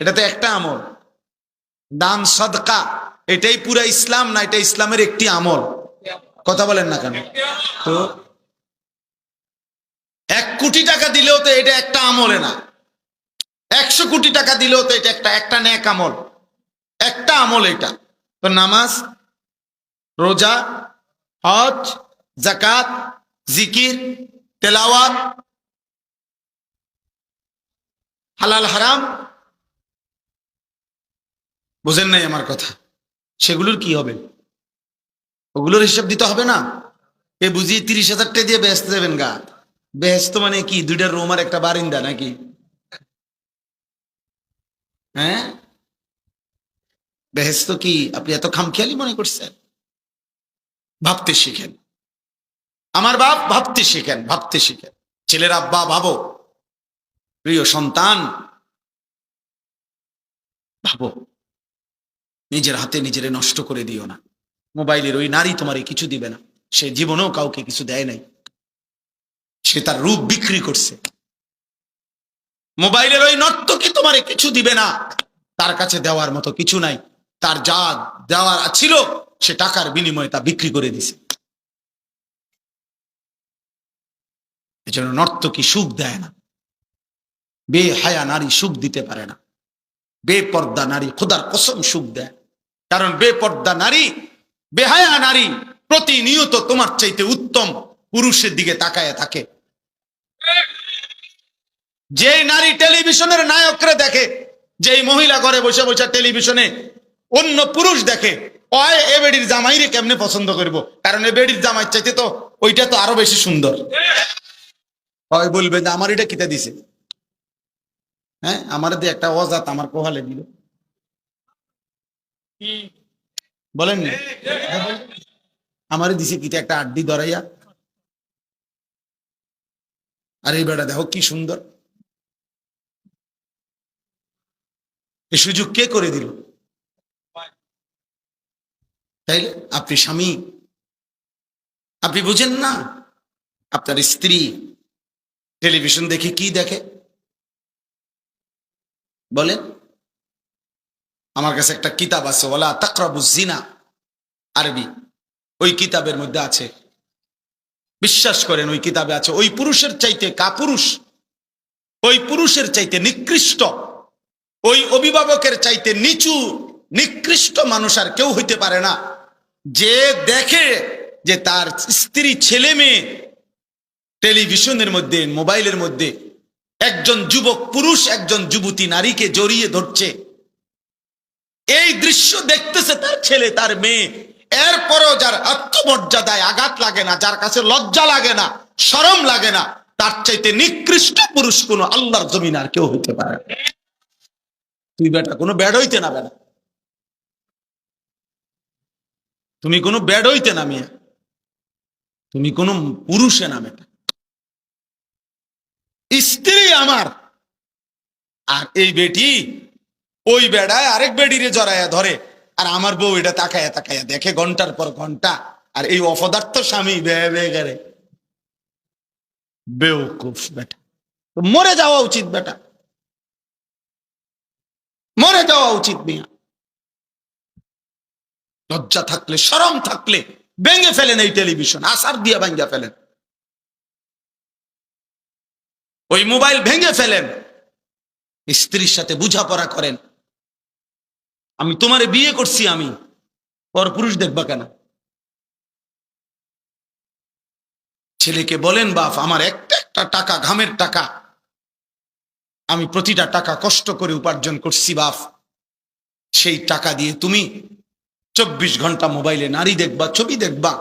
এটা তো একটা আমল। দান সদকা এটাই পুরা ইসলাম না? এটা ইসলামের একটি আমল। কথা বলেন না কেন? তো 1 কোটি টাকা দিলেও তো এটা একটা আমলে না, 100 কোটি টাকা দিলেও তো এটা একটা নেক আমল, একটা আমল এটা। তো নামাজ, রোজা, হজ, যাকাত, জিকির, তেলাওয়াত, হালাল হারাম, বুঝেন নাই আমার কথা? সেগুলোর কি হবে? ওগুলোর হিসাব দিতে হবে না? এ বুঝি 30,000 টাকা দিয়ে বেহেস্ত দেবেন গা? বেহেস্ত মানে কি 2টা রুম আর একটা বারিন্দা নাকি? হ্যাঁ, বেহেস্ত কি আপনি এত খামখেয়ালি মনে করছেন? ভাবতে শিখেন আমার বাপ, ভাবতে শিখেন, ভাবতে শিখেন। ছেলের আব্বা ভাবো, প্রিয় সন্তান ভাবো, নিজের হাতে নিজেরে নষ্ট করে দিও না। মোবাইলের ওই নারী তোমারে কিছু দিবে না, সে জীবনেও কাউকে কিছু দেয় নাই, সে তার রূপ বিক্রি করছে। মোবাইলের ওই নর্তকী তোমারে কিছু দিবে না, তার কাছে দেওয়ার মতো কিছু নাই, তার যা দেওয়ার ছিল সে টাকার বিনিময়ে তা বিক্রি করে দিছে। এজন্য নর্তকী সুখ দেয় না, বেহায়া নারী সুখ দিতে পারে না, বেপর্দা নারী খোদার কসম সুখ দেয়। কারণ বেপর্দা নারী, বেহায়া নারী প্রতিনিয়ত তোমার চাইতে উত্তম পুরুষের দিকে তাকায় থাকে। যে নারী টেলিভিশনের নায়করে দেখে, যেই মহিলা ঘরে বসে বসে টেলিভিশনে অন্য পুরুষ দেখে, ওই এ বেডির জামাইরে কেমনে পছন্দ করব? কারণ এ বেডির জামাই চাইতে তো ওইটা তো আরো বেশি সুন্দর। ওই বলবে যে আমার এটা কিতা দিছে, হ্যাঁ আমার দিয়ে একটা অজাত আমার কোহালে দিল, বলেন না? আমারে দিছে কিতা একটা আড্ডি ধরাইয়া, আর এই বেটা দেখো কি সুন্দর। এই সুযোগ কে করে দিল? তাইলে আপনি স্বামী, আপনি বুঝেন না আপনার স্ত্রী টেলিভিশন দেখে কি দেখে? বলেন। আমার কাছে একটা কিতাব আছে, ওয়ালা তাকরাবুজ জিনা, আরবি। ওই কিতাবের মধ্যে আছে, বিশ্বাস করেন ওই কিতাবে আছে, ওই পুরুষের চাইতে কাপুরুষ, ওই পুরুষের চাইতে নিকৃষ্ট, ওই অভিভাবকের চাইতে নিচু নিকৃষ্ট মানুষ আর কেউ হইতে পারে না, যে দেখে যে তার স্ত্রী ছেলে মেয়ে টেলিভিশনের মধ্যে মোবাইলের মধ্যে একজন যুবক পুরুষ একজন যুবতী নারীকে জড়িয়ে ধরছে, এই দৃশ্য দেখতেছে তার ছেলে তার মেয়ে, এরপরও যার আত্মমর্যাদায় আঘাত লাগে না, যার কাছে লজ্জা লাগে না, শরম লাগে না, তার চাইতে নিকৃষ্ট পুরুষ কোন আল্লাহর জমিন আর কেউ হইতে পারে না। তুই বেটা কোনো ব্যাড হইতে না, বেটা তুমি কোনো ব্যাড হইতে না, মেয়ে তুমি কোনো পুরুষে না, বেটা স্ত্রী আমার। আর এই বেটি ওই বেড়ায় আরেক বেডিরে জড়াইয়া ধরে, আর আমার বউ এটা তাকায়া তাকায়া দেখে ঘন্টার পর ঘন্টা, আর এই অপদার্থ স্বামী বেগারে বেউকুফ বেটা। মরে যাওয়া উচিত বেটা, মরে যাওয়া উচিত। মিয়া লজ্জা থাকলে শরম থাকলে ভেঙে ফেলেন এই টেলিভিশন, আসার দিয়া ভেঙে ফেলেন, ওই মোবাইল ভেঙে ফেলেন, স্ত্রীর সাথে বুঝাপড়া করেন। আমি তোমারে বিয়ে করছি, আমি পর পুরুষ দেখবা কেন? ছেলেকে বলেন বাপ আমার একটা একটা টাকা ঘামের টাকা, আমি প্রতিটা টাকা কষ্ট করে উপার্জন করছি বাপ, সেই টাকা দিয়ে তুমি 24 ঘন্টা মোবাইলে নারী দেখবা, ছবি দেখবা,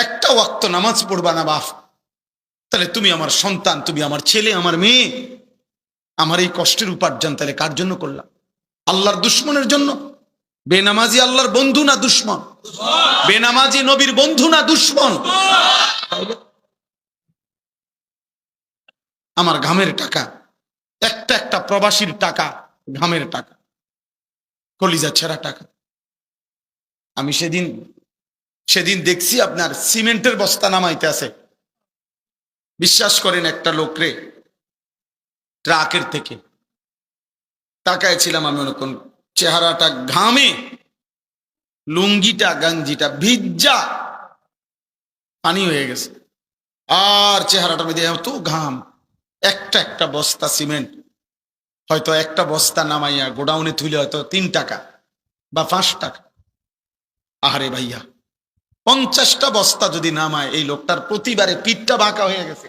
একটা ওয়াক্ত নামাজ পড়বা না বাপ, তাহলে তুমি আমার সন্তান, তুমি আমার ছেলে, আমার মেয়ে, আমার এই কষ্টের উপার্জন তাহলে কার জন্য করলাম? আল্লাহর দুশ্মনের জন্য? বেনামাজি আল্লাহর বন্ধু না দুশ্মন? বেনামাজি নবীর বন্ধু না দুশ্মন? আমার ঘামের টাকা, একটা একটা প্রবাসীর টাকা, ঘামের টাকা, কলিজা ছেঁড়া টাকা। আমি সেদিন দেখছি আপনার সিমেন্টের বস্তা নামাইতে আছে, বিশ্বাস করেন, একটা লোকরে ট্রাকের থেকে তাকায় ছিলাম আমি, অনেকক্ষণ চেহারাটা ঘামে, লুঙ্গিটা গাঞ্জিটা ভিজা পানি হয়ে গেছে, আর চেহারাটা মধ্যে এত ঘাম। একটা একটা বস্তা সিমেন্ট, হয়তো একটা বস্তা নামাইয়া গোডাউনে তুলে হয়তো 3 টাকা বা 5 টাকা। আহারে ভাইয়া, 50টা বস্তা যদি নামায়, এই লোকটার প্রতিবারে পিঠটা বাঁকা হয়ে গেছে।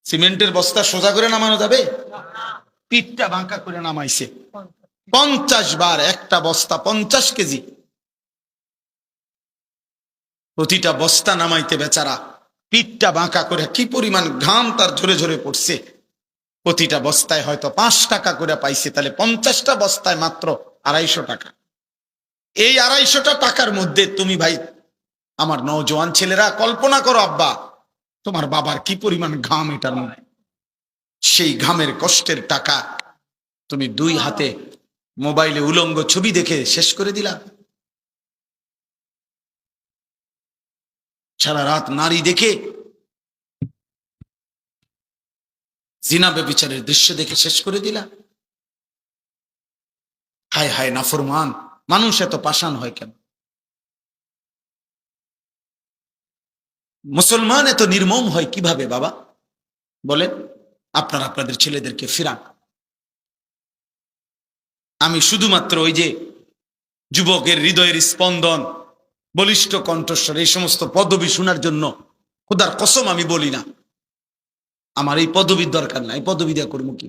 সিমেন্টের বস্তা সোজা করে নামানো যাবে? পিঠটা বাঁকা করে নামাইছে 50 বার। একটা বস্তা 50 কেজি, প্রতিটা বস্তা নামাইতে বেচারা পিঠটা বাঁকা করে, কি পরিমাণ ঘাম তার ঝরে ঝরে পড়ছে। প্রতিটা বস্তায় হয়তো 5 টাকা করে পাইছে, তাহলে 50টা বস্তায় মাত্র 250 টাকা। এই 250 টাকার মধ্যে তুমি ভাই, আমার নওজোয়ান ছেলেরা, কল্পনা করো আব্বা, তোমার বাবার কি পরিমাণ ঘাম এটার মধ্যে। সেই ঘামের কষ্টের টাকা তুমি 2 হাতে মোবাইলে উলঙ্গ ছবি দেখে শেষ করে দিলা। সারা রাত নারী দেখে, জিনা ব্যভিচারের দৃশ্য দেখে শেষ করে দিলা। হায় হায় নাফরমান মানুষ এত পাষাণ হয় কেন? মুসলমান এত নির্মম হয় কিভাবে বাবা বলেন? আপনারা আপনাদের ছেলেদেরকে ফিরান। আমি শুধুমাত্র ওই যে যুবকের হৃদয়ের স্পন্দন, বলিষ্ঠ কণ্ঠস্বর, এই সমস্ত পদবি শোনার জন্য খোদার কসম আমি বলি না, আমার এই পদবীর দরকার নাই। পদবি দেওয়া করবো কি?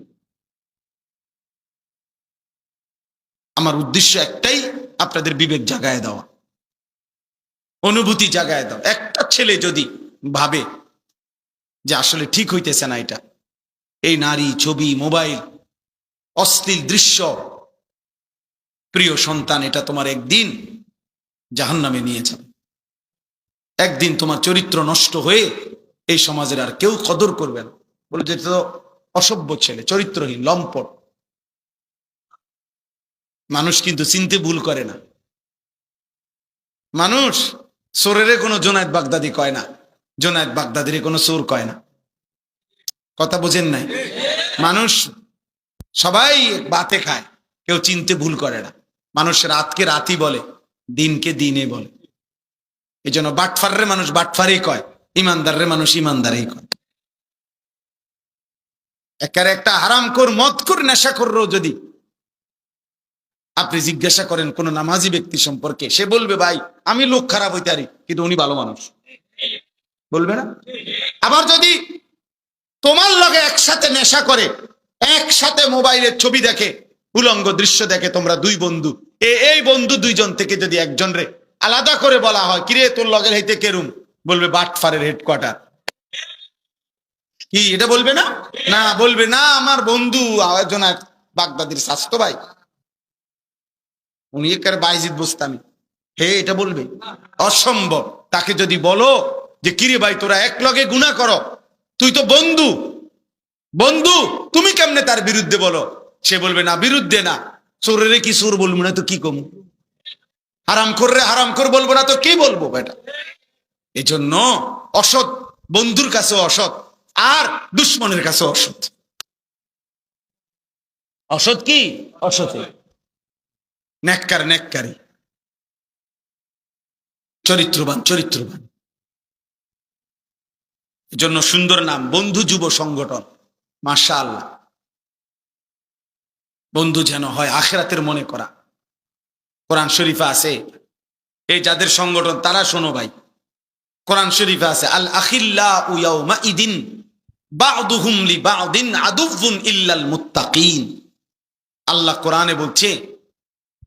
আমার উদ্দেশ্য একটাই, আপনাদের বিবেক জাগায় দেওয়া, অনুভূতি জাগায় দাও। একটা ছেলে যদি ভাবে যে আসলে ঠিক হইতেছে না এটা, এই নারী, ছবি, মোবাইল, অশ্লীল দৃশ্য, প্রিয় সন্তান, এটা তোমার একদিন জাহান্নামে নিয়ে যাবে। একদিন তোমার চরিত্র নষ্ট হয়ে এই সমাজের আর কেউ কদর করবে না, বলে যে তো অসভ্য ছেলে, চরিত্রহীন, লম্পট। মানুষ কিন্তু চিনতে ভুল করে না। মানুষ চোরের কোনো জোনায়েদ বাগদাদি কয় না, জোনায়েদ বাগদাদির কোনো চোর কয় না। কথা বোঝেন নাই? মানুষ সবাই বাতে খায়, কেউ চিনতে ভুল করে না। মানুষ রাতকে রাতই বলে, দিনকে দিনে বলে। এই জন্য বাটফাররে মানুষ বাটফারই কয়, ইমানদাররে মানুষ ইমানদারই কয়। একেবারে একটা হারামখোর, মদখোর, নেশাখোরও যদি আপনি জিজ্ঞাসা করেন কোন নামাজি ব্যক্তি সম্পর্কে, সে বলবে ভাই আমি লোক খারাপ হইতে পারি কিন্তু উনি ভালো মানুষ, বলবে না? আবার যদি তোমার লগে একসাথে নেশা করে, একসাথে মোবাইলের ছবি দেখে, উলঙ্গ দৃশ্য দেখে, তোমরা 2 বন্ধু, এই বন্ধু 2 জন থেকে যদি একজন রে আলাদা করে বলা হয়, কিরে তোর লগের হইতে কেরুম, বলবে বাটফারের হেডকোয়ার্টার। কি এটা বলবে না? না, বলবে না আমার বন্ধু একজন বাগদাদির স্বাস্থ্য ভাই, উনি একার বাইজিদ বুস্তামি, হে এটা বলবে? অসম্ভব। তাকে যদি বলো যে কিরে ভাই তোরা এক লগে গুনাহ করো, তুই তো বন্ধু, বন্ধু তুমি কেমনে তার বিরুদ্ধে বলো? সে বলবে না, বিরুদ্ধে না, চোরের কি চোর বলবো না তো কি কম, হারাম করে হারাম করে বলবো না তো কি বলবো বেটা? এই জন্য অসৎ বন্ধুর কাছে অসৎ, আর দুশ্মনের কাছে অসৎ। অসৎ কি? অসৎ নেককার, নেককারী, চরিত্রবান, চরিত্রবান। এজন্য সুন্দর নাম বন্ধু যুব সংগঠন। মাশাআল্লাহ, বন্ধু যেন হয় আখিরাতের মনে করা। কোরআন শরীফে আছে, এই যাদের সংগঠন তারা শোনো ভাই, কোরআন শরীফে আছে আল আখিল্লাউ ইয়াউমা ইদিন বা'দুহুম লিবা'দিন আদুউন ইল্লাল মুত্তাকিন। আল্লাহ কোরআনে বলছে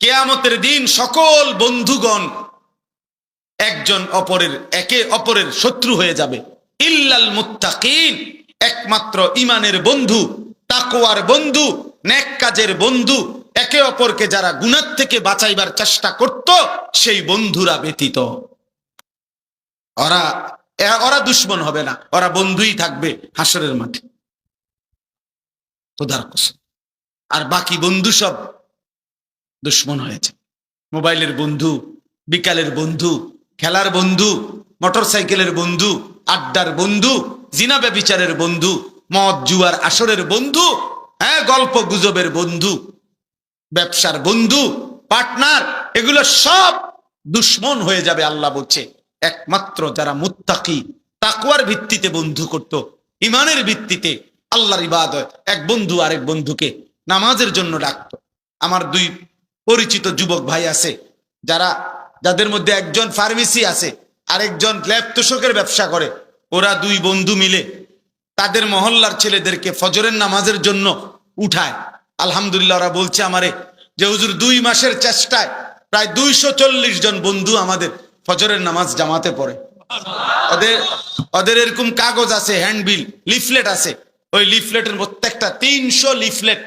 কিয়ামতের দিন সকল বন্ধুগণ একজন অপরের একে অপরের শত্রু হয়ে যাবে। ইল্লাল মুত্তাকিন, একমাত্র ইমানের বন্ধু, তাকওয়ার বন্ধু, নেক কাজের বন্ধু, একে অপরকে যারা গুনাহ থেকে বাঁচাইবার চেষ্টা করত সেই বন্ধুরা ব্যতীত। ওরা দুশমন হবে না, ওরা বন্ধুই থাকবে হাসরের মাঠে। খোদার কসম। আর বাকি বন্ধু সব দুশমন হয়েছে। মোবাইলের বন্ধু, বিকালের বন্ধু, খেলার বন্ধু, মোটর সাইকেলের বন্ধু, আড্ডার বন্ধু, জিনা ব্যভিচারের বন্ধু, মদ জুয়ার আসরের বন্ধু, হ্যাঁ, গল্প গুজবের বন্ধু, ব্যবসার বন্ধু, পার্টনার, এগুলো সব দুশমন হয়ে যাবে। আল্লাহ বলছে একমাত্র যারা মুত্তাকি, তাকওয়ার ভিত্তিতে বন্ধু করত, ইমানের ভিত্তিতে আল্লাহর ইবাদত, এক বন্ধু আরেক বন্ধুকে নামাজের জন্য ডাকতো। আমার দুই পরিচিত যুবক ভাই আছে, যাদের মধ্যে একজন ফার্মেসি আছে, আরেকজন ল্যাব তোষকের ব্যবসা করে। ওরা দুই বন্ধু মিলে তাদের মহল্লার ছেলেদেরকে ফজরের নামাজের জন্য উঠায়। আলহামদুলিল্লাহ, ওরা বলছে আমারে যে হুজুর 2 মাসের চেষ্টায় প্রায় 240 জন বন্ধু আমাদের ফজরের নামাজ জামাতে পড়ে। ওদের এরকম কাগজ আছে, হ্যান্ডবিল, লিফলেট আছে। ওই লিফলেটের প্রত্যেকটা 300 লিফলেট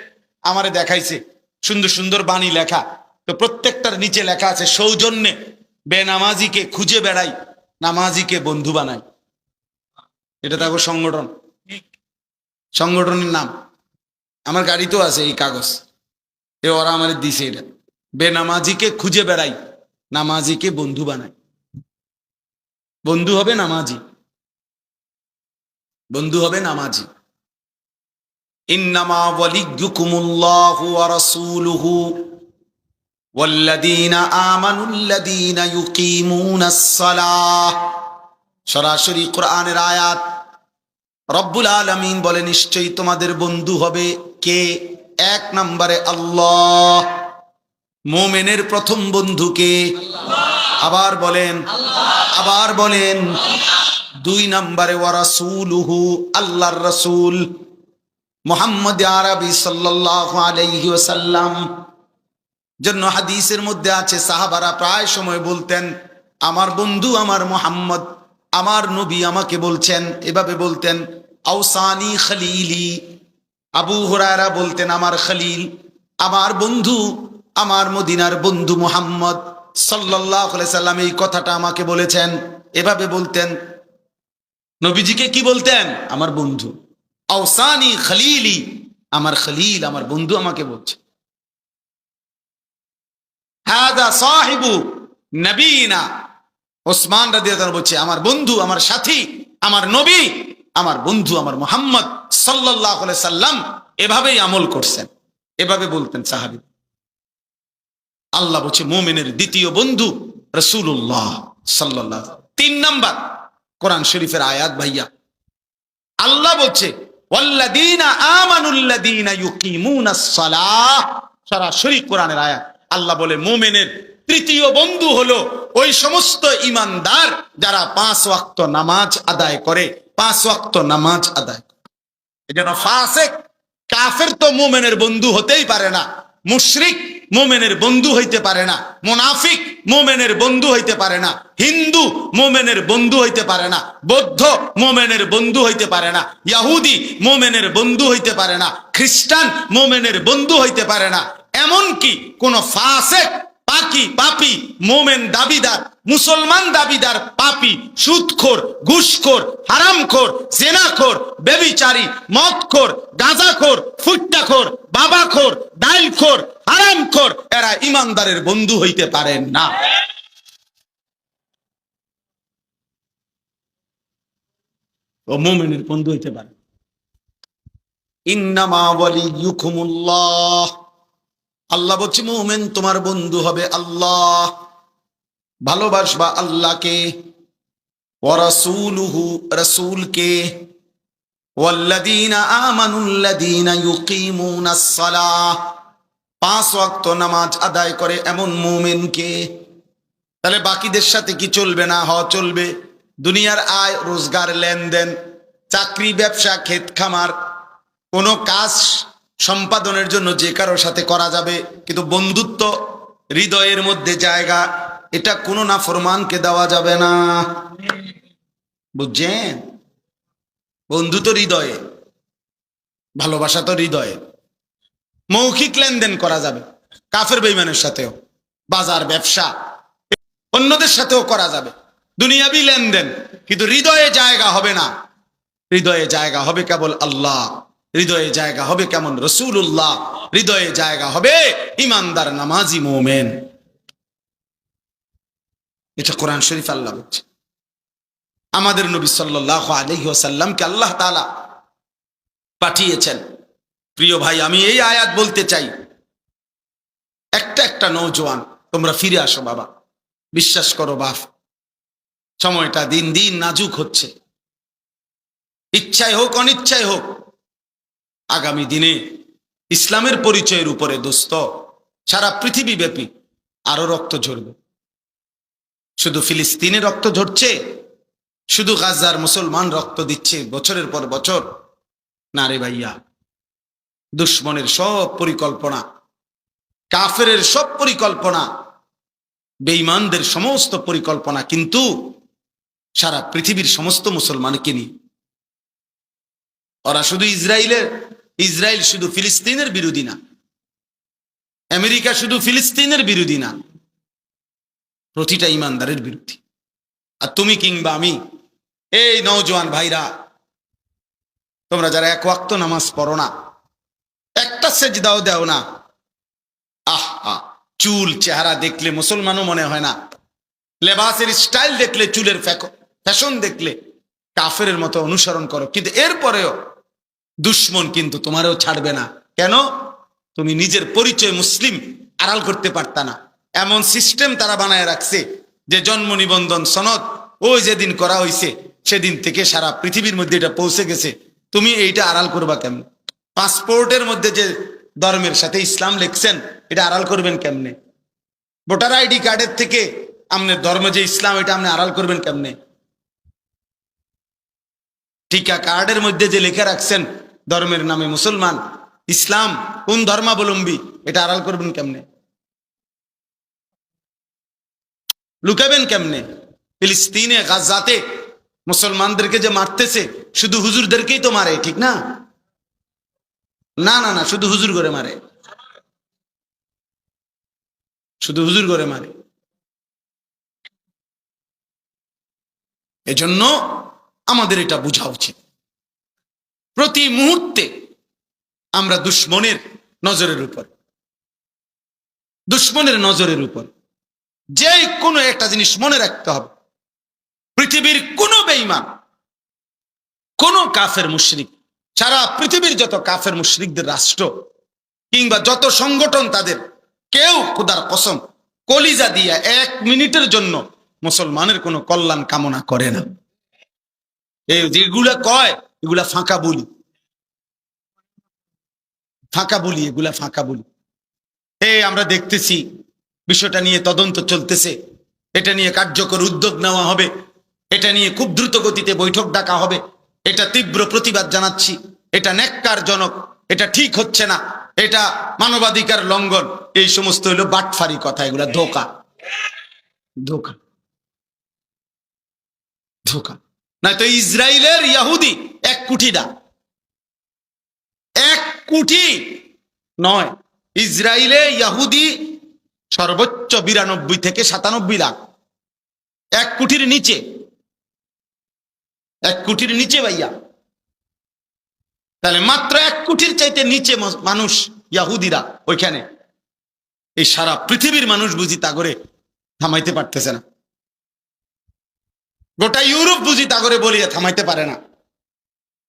আমারে দেখাইছে, সুন্দর সুন্দর বাণী লেখা। তো প্রত্যেকটার নিচে লেখা আছে সৌজন্যে বেনামাজিকে খুঁজে বেড়াই, নামাজিকে বন্ধু বানাই। এটা তাকে সংগঠনের নাম। আমার গাড়িতেও আছে এই কাগজ, ওরা আমার দিছে। এটা বেনামাজিকে খুঁজে বেড়াই, নামাজিকে বন্ধু বানাই। বন্ধু হবে নামাজি, বন্ধু হবে নামাজি। ইন্নামা ওয়ালিয়্যুকুমুল্লাহু ওয়া রাসূলুহু ওয়াল্লাযীনা আমানুল্লাযীনা ইউকিমুনাস সালাহ। সরাসরি কোরআনের আয়াত। রব্বুল আলামিন বলে নিশ্চয়ই তোমাদের বন্ধু হবে কে? 1 নম্বরে আল্লাহ। মুমিনের প্রথম বন্ধু কে? আবার বলেন, আবার বলেন। 2 নম্বরে ওয়া রাসূলুহু, আল্লাহর রাসূল মুহাম্মদ আরবি সাল্লাল্লাহু আলাইহি ওয়াসাল্লাম। জন্য হাদিসের মধ্যে আছে সাহাবারা প্রায় সময় বলতেন আমার বন্ধু আমার মুহাম্মদ, আমার নবী আমাকে বলছেন, এভাবে বলতেন আওসানি খলিলি। আবু হুরায়রা বলতেন আমার খলিল, আমার বন্ধু, আমার মদিনার বন্ধু মুহাম্মদ সাল্লাল্লাহু আলাইহি সাল্লাম এই কথাটা আমাকে বলেছেন। এভাবে বলতেন। নবীজিকে কি বলতেন? আমার বন্ধু। আওসানি খলিলি, আমার খলিল, আমার বন্ধু আমাকে বলছে। হাদা সাহিবু নবীনা, ওসমান রাদিয়াল্লাহু আনহু বলছে আমার বন্ধু, আমার সাথী, আমার নবী, আমার বন্ধু, আমার মুহাম্মদ সাল্লাল্লাহু আলাইহি সাল্লাম এভাবেই আমল করছেন। এভাবে বলতেন সাহাবী। আল্লাহ বলছে মুমিনের দ্বিতীয় বন্ধু রাসূলুল্লাহ সাল্লাল্লাহু। 3 নাম্বার কোরআন শরীফের আয়াত ভাইয়া। আল্লাহ বলছে ওয়াল্লাযীনা আমানুল্লাযীনা ইউকিমুনাস সালাহ। সরাসরি কোরআনের আয়াত। আল্লাহ বলে মুমিনের তৃতীয় বন্ধু হলো ওই সমস্ত ঈমানদার যারা 5 ওয়াক্ত নামাজ আদায় করে। 5 ওয়াক্ত নামাজ আদায় করে। এজন্য ফাসিক কাফের তো মুমিনের বন্ধু হতেই পারে না, মুশরিক মুমিনের বন্ধু হইতে পারে না, মুনাফিক মুমিনের বন্ধু হইতে পারে না, হিন্দু মুমিনের বন্ধু হইতে পারে না, বৌদ্ধ মুমিনের বন্ধু হইতে পারে না, ইহুদি মুমিনের বন্ধু হইতে পারে না, খ্রিস্টান মুমিনের বন্ধু হইতে পারে না। এমনকি কোন ফাসিক, পাপী মুমিন দাবিদার, মুসলমান দাবিদার পাপী, সুদখোর, ঘুষখোর, হারামখোর, জিনাখোর, ব্যভিচারী, মদখোর, গাঁজাখোর, ফুট্টাখোর, বাবাখোর, ডাইলখোর, হারামখোর, এরা ঈমানদারের বন্ধু হইতে পারেন না। ও মুমিনের বন্ধু হইতে পারে। ইন্নামা ওয়ালিয়্যুকুমুল্লাহ, আল্লাহ বলছে মুমিন তোমার বন্ধু হবে আল্লাহ। ভালোবাসবা আল্লাহকে, ওয়া রাসূলুহু, রাসূলকে, ওয়াল্লাযীনা আমানুল্লাযীনা ইউকিমুনাস সালাহ, 5 ওয়াক্ত নামাজ আদায় করে এমন মুমিনকে। তাহলে বাকিদের সাথে কি চলবে না? চলবে। দুনিয়ার আয় রোজগার, লেনদেন, চাকরি, ব্যবসা, ক্ষেত খামার, কোনো কাজ সম্পাদনের জন্য যে কারোর সাথে করা যাবে, কিন্তু বন্ধুত্ব হৃদয়ের মধ্যে জায়গা, এটা কোনো নাফরমানকে দেওয়া যাবে না। বুঝছেন? বন্ধু তো হৃদয়ে, ভালোবাসা তো হৃদয়ে। মৌখিক লেনদেন করা যাবে কাফের বেঈমানের সাথেও, বাজার ব্যবসা অন্যদের সাথেও করা যাবে, দুনিয়াবি লেনদেন, কিন্তু হৃদয়ে জায়গা হবে না। হৃদয়ে জায়গা হবে কেবল আল্লাহ, হৃদয়ে জায়গা হবে কেমন রাসূলুল্লাহ, হৃদয়ে জায়গা হবে ইমানদার নামাজি মুমিন। এটা কোরআন শরীফ আল্লাহ বলছে। আমাদের নবী সাল্লাল্লাহু আলাইহি ওয়াসাল্লামকে আল্লাহ তাআলা পাঠিয়েছেন। প্রিয় ভাই, আমি এই আয়াত বলতে চাই, একটা নওজোয়ান, তোমরা ফিরে আসো বাবা, বিশ্বাস করো বাপ, সময়টা দিন দিন নাজুক হচ্ছে। ইচ্ছায় হোক অনিচ্ছায় হোক, আগামী দিনে ইসলামের পরিচয়ের উপরে দোস্ত সারা পৃথিবী ব্যাপী আরো রক্ত ঝরবে। শুধু ফিলিস্তিনে রক্ত ঝরছে, শুধু গাজার মুসলমান রক্ত দিচ্ছে বছরের পর বছর না রে ভাইয়া। দুশ্মনের সব পরিকল্পনা, কাফেরের সব পরিকল্পনা, বেঈমানদের সমস্ত পরিকল্পনা কিন্তু সারা পৃথিবীর সমস্ত মুসলমানকে নিয়ে। ওরা শুধু ইসরায়েল শুধু ফিলিস্তিনের বিরোধী না, আমেরিকা শুধু ফিলিস্তিনের বিরোধী না, প্রতিটা ইমানদারের বিরোধী। আর তুমি কিংবা আমি, এই নওজোয়ান ভাইরা, তোমরা যারা এক ওয়াক্ত নামাজ পড়ো না, একটা সেজদাও দেও না, আহা, চুল চেহারা দেখলে মুসলমানও মনে হয় না, লেবাসের স্টাইল দেখলে, চুলের ফ্যাশন দেখলে কাফেরের মতো অনুসরণ করো, কিন্তু এরপরেও দুশ্মন কিন্তু তোমারও ছাড়বে না। কেন? তুমি নিজের পরিচয় মুসলিম আড়াল করতে পারতা না। এমন সিস্টেম তারা বানায় রাখছে যে জন্ম নিবন্ধন সনদ ওই যেদিন করা হয়েছে সেদিন থেকে সারা পৃথিবীর মধ্যে এটা পৌঁছে গেছে। তুমি এইটা আড়াল করবা কেমনে? পাসপোর্টের মধ্যে যে ধর্মের সাথে ইসলাম লিখছেন, এটা আড়াল করবেন কেমনে? ভোটার আইডি কার্ডের থেকে আপনার ধর্ম যে ইসলাম, এটা আপনি আড়াল করবেন কেমনে? টিকা কার্ডের মধ্যে যে লেখা রাখছেন ধর্মের নামে মুসলমান, ইসলাম কোন ধর্মাবলম্বী, এটা আড়াল করবেন কেমনে? লুকাবেন কেমনে? ফিলিস্তিনে গাজাতে মুসলমানদেরকে যে মারতেছে, শুধু হুজুরদেরকেই তো মারে, ঠিক না? না না না, শুধু হুজুর করে মারে, শুধু হুজুর করে মারে। এজন্য আমাদের এটা বোঝা উচিত, প্রতি মুহূর্তে আমরা দুশ্মনের নজরের উপর যে কোনো একটা জিনিস মনে রাখতে হবে, পৃথিবীর কোন বেঈমান, কোন কাফের মুশরিক, সারা পৃথিবীর যত কাফের মুশরিকদের রাষ্ট্র কিংবা যত সংগঠন, তাদের কেউ খোদার কসম কলিজা দিয়ে এক মিনিটের জন্য মুসলমানের কোনো কল্যাণ কামনা করে না। এই যেগুলা কয়, এগুলা ফাঁকা বলি, এগুলা ফাঁকা বলি। আমরা দেখতেছি বিষয়টা নিয়ে তদন্ত চলতেছে, এটা নিয়ে কার্যকর উদ্যোগ নেওয়া হবে, এটা নিয়ে খুব দ্রুত গতিতে বৈঠক ডাকা হবে। এটা তীব্র প্রতিবাদ জানাচ্ছি, এটা ন্যাক্কারজনক, এটা ঠিক হচ্ছে না, এটা মানবাধিকার লঙ্ঘন। এই সমস্ত হইল বাটফারি কথা, এগুলা ধোকা ধোকা ধোকা। না তো ইসরায়েলের ইহুদি 1 কোটি না, 1 কোটি নয়, ইসরায়েলে ইহুদি সর্বোচ্চ 92 থেকে 97 লাখ, 1 কোটির নিচে, 1 কোটির নিচে ভাইয়া। তাহলে মাত্র 1 কোটির চাইতে নিচে মানুষ ইহুদিরা ওইখানে। এই সারা পৃথিবীর মানুষ বুঝি তা করে থামাইতে পারতেছে না, গোটা ইউরোপ বুঝি তা করে বলিয়া থামাইতে পারে না,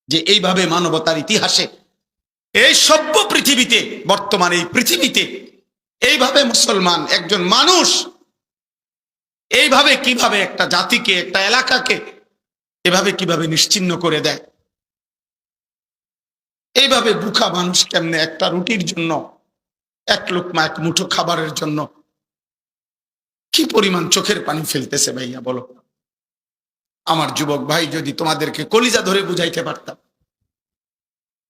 যে এইভাবে মানবতার ইতিহাসে এই সভ্য পৃথিবীতে, বর্তমানে এই পৃথিবীতে এইভাবে মুসলমান একজন মানুষ এইভাবে কিভাবে একটা জাতিকে, একটা এলাকাকে এভাবে কিভাবে নিশ্চিহ্ন করে দেয়। এইভাবে বুকা মানুষ কেমনে একটা রুটির জন্য, 1 লোকমা 1 মুঠো খাবারের জন্য কি পরিমাণ চোখের পানি ফেলতেছে ভাইয়া বলো। আমার যুবক ভাই, যদি তোমাদেরকে কলিজা ধরে বুঝাইতে পারতাম।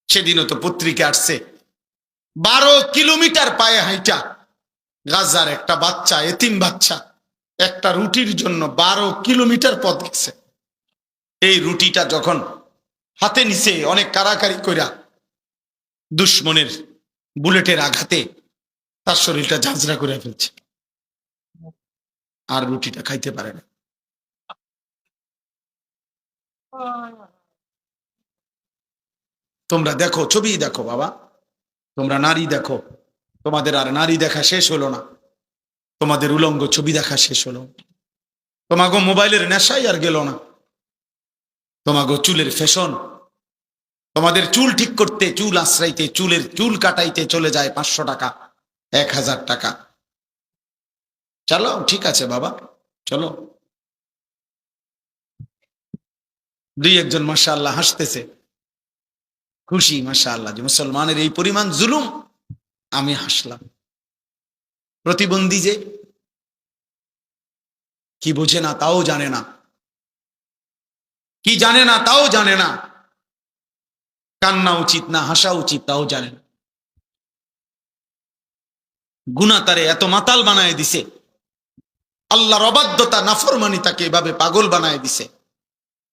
সেদিনও তো পত্রিকা আসছে, 12 কিলোমিটার পায়ে হাইটা গাজার একটা বাচ্চা, এতিম বাচ্চা, একটা রুটির জন্য 12 কিলোমিটার পথ গেছে। এই রুটিটা যখন হাতে নিছে অনেক কারাকারি কইরা, দুশ্মনের বুলেটের আঘাতে তার শরীরটা ঝাঁঝরা করে ফেলছে, আর রুটিটা খাইতে পারে না। তোমরা দেখো, ছবি দেখো বাবা, তোমরা নারী দেখো, তোমাদের আর নারী দেখা শেষ হলো না, তোমাদের উলঙ্গ ছবি দেখা শেষ হলো, তোমাগো মোবাইলের নেশাই আর গেল না, তোমাগো চুলের ফ্যাশন, তোমাদের চুল ঠিক করতে, চুল আশ্রাইতে, চুল কাটাইতে চলে যায় 500 টাকা, 1000 টাকা। চলো ঠিক আছে বাবা, চলো। দুই একজন মাশাআল্লাহ হাসতেছে, খুশি মাশাআল্লাহ যে মুসলমানের এই পরিমাণ জুলুম, আমি হাসলাম। প্রতিবন্ধী যে কি বোঝে না তাও জানে না, কি জানে না তাও জানে না, কান্না উচিত না হাসা উচিত তাও জানে না। গুনাহ তারে এত মাতাল বানায় দিছে, আল্লাহর অবাধ্যতা নাফরমানি তাকে এভাবে পাগল বানায় দিছে,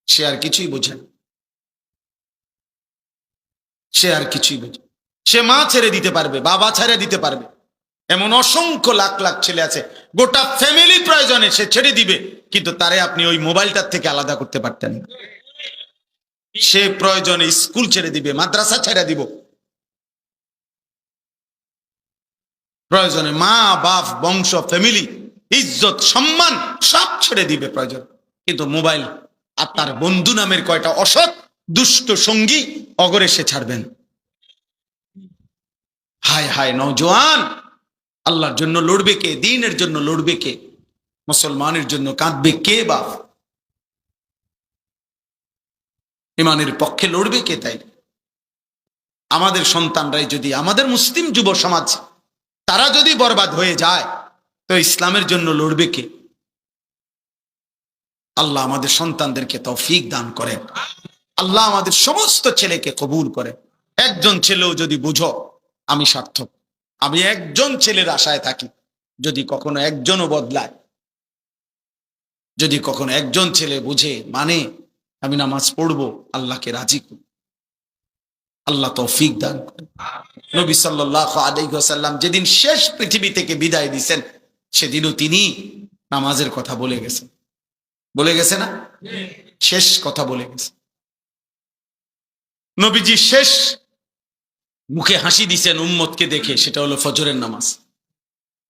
সে আর কিছুই বোঝে না, সে আর কিছুই বোঝে। সে মা ছেড়ে দিতে পারবে, বাবা ছেড়ে দিতে পারবে, এমন অসংখ্য লাখ লাখ ছেলে আছে, গোটা ফ্যামিলি প্রয়োজনে সে ছেড়ে দিবে, কিন্তু তারে আপনি ওই মোবাইলটার থেকে আলাদা করতে পারতেন না। সে প্রয়োজনে স্কুল ছেড়ে দিবে, মাদ্রাসা ছেড়ে দিব, প্রয়োজনে মা বাপ বংশ ফ্যামিলি ইজ্জত সম্মান সব ছেড়ে দিবে প্রয়োজন, কিন্তু মোবাইল আর তার বন্ধু নামের কয়টা অসৎ দুষ্ট সঙ্গী অগরে সে ছাড়বেন। হায় হায় নওজোয়ান, আল্লাহর জন্য লড়বে কে? দ্বীনের জন্য লড়বে কে? মুসলমানের জন্য কাঁদবে কে? বাপ ইমানের পক্ষে লড়বে কে? তাই আমাদের সন্তানরাই যদি, আমাদের মুসলিম যুব সমাজ তারা যদি বরবাদ হয়ে যায়, তো ইসলামের জন্য লড়বে কে? আল্লাহ আমাদের সন্তানদেরকে তৌফিক দান করেন, আল্লাহ আমাদের সমস্ত ছেলেকে কবুল করেন। একজন ছেলেও যদি বুঝো আমি সার্থক, আমি একজন ছেলের আশায় থাকি, যদি কখনো একজনও বদলায়, যদি কখনো একজন ছেলে বুঝে মানে আমি নামাজ পড়বো, আল্লাহকে রাজি করব, আল্লাহ তৌফিক দান করেন। নবী সাল্লাল্লাহু আলাইহি ওয়াসাল্লাম যেদিন শেষ পৃথিবী থেকে বিদায় দিয়েছেন, সেদিনও তিনি নামাজের কথা বলে গেছেন, বলে গেছে না? শেষ কথা বলে গেছে। নবীজি শেষ মুখে হাসি দিছেন উম্মতকে দেখে, সেটা হলো ফজরের নামাজ।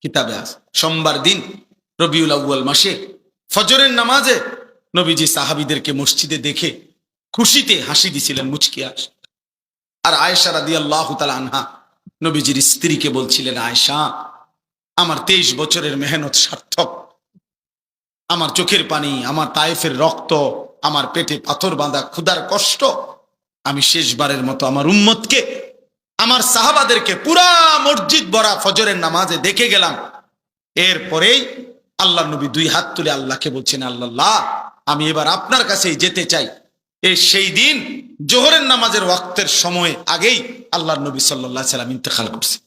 কিতাবে আছে সোমবার দিন রবিউল আউয়াল মাসে ফজরের নামাজে নবীজি সাহাবীদেরকে মসজিদে দেখে খুশিতে হাসি দিছিলেন, মুচকি হাসি। আর আয়েশা রাদিয়াল্লাহু তাআলা আনহা নবীজির স্ত্রীকে বলছিলেন, আয়েশা আমার 23 বছরের মেহনত সার্থক, আমার চোখের পানি, আমার তায়েফের রক্ত, আমার পেটে পাথর বাঁধা ক্ষুধার কষ্ট, আমি শেষবারের মতো আমার উম্মতকে, আমার সাহাবাদেরকে পুরা মসজিদ ভরা ফজরের নামাজে দেখে গেলাম। এরপরেই আল্লাহ নবী 2 হাত তুলে আল্লাহকে বলছেন, আল্লাহ আমি এবার আপনার কাছেই যেতে চাই। সেই দিন জোহরের নামাজের ওয়াক্তের সময় আগেই আল্লাহ নবী সাল্লাল্লাহু আলাইহি সাল্লাম ইন্তেকাল করছে।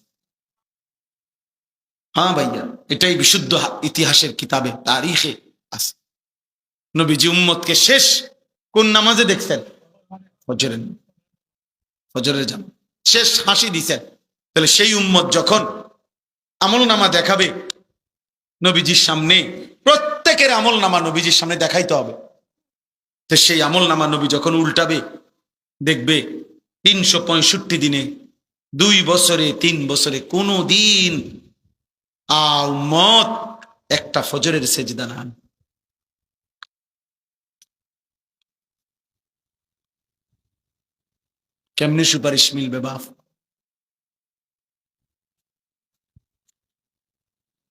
হ্যাঁ ভাইয়া, এটাই বিশুদ্ধ ইতিহাসের কিতাবে তারিখে আছে। নবীজি উম্মতকে শেষ কোন নামাজে দেখছেন? ফজরের জামাত শেষ হাসি দিছেন। তাহলে সেই উম্মত যখন আমল নামা দেখাবে নবীজির সামনে, প্রত্যেকের আমল নামা নবীজির সামনে দেখাইতে হবে। তো সেই আমল নামা নবী যখন উল্টাবে, দেখবে 365 দিনে, 2 বছরে, 3 বছরে কোনো দিন উম্মত একটা ফজরের সেজদা না। কেমনে সুপারিশ মিলবে বাপ?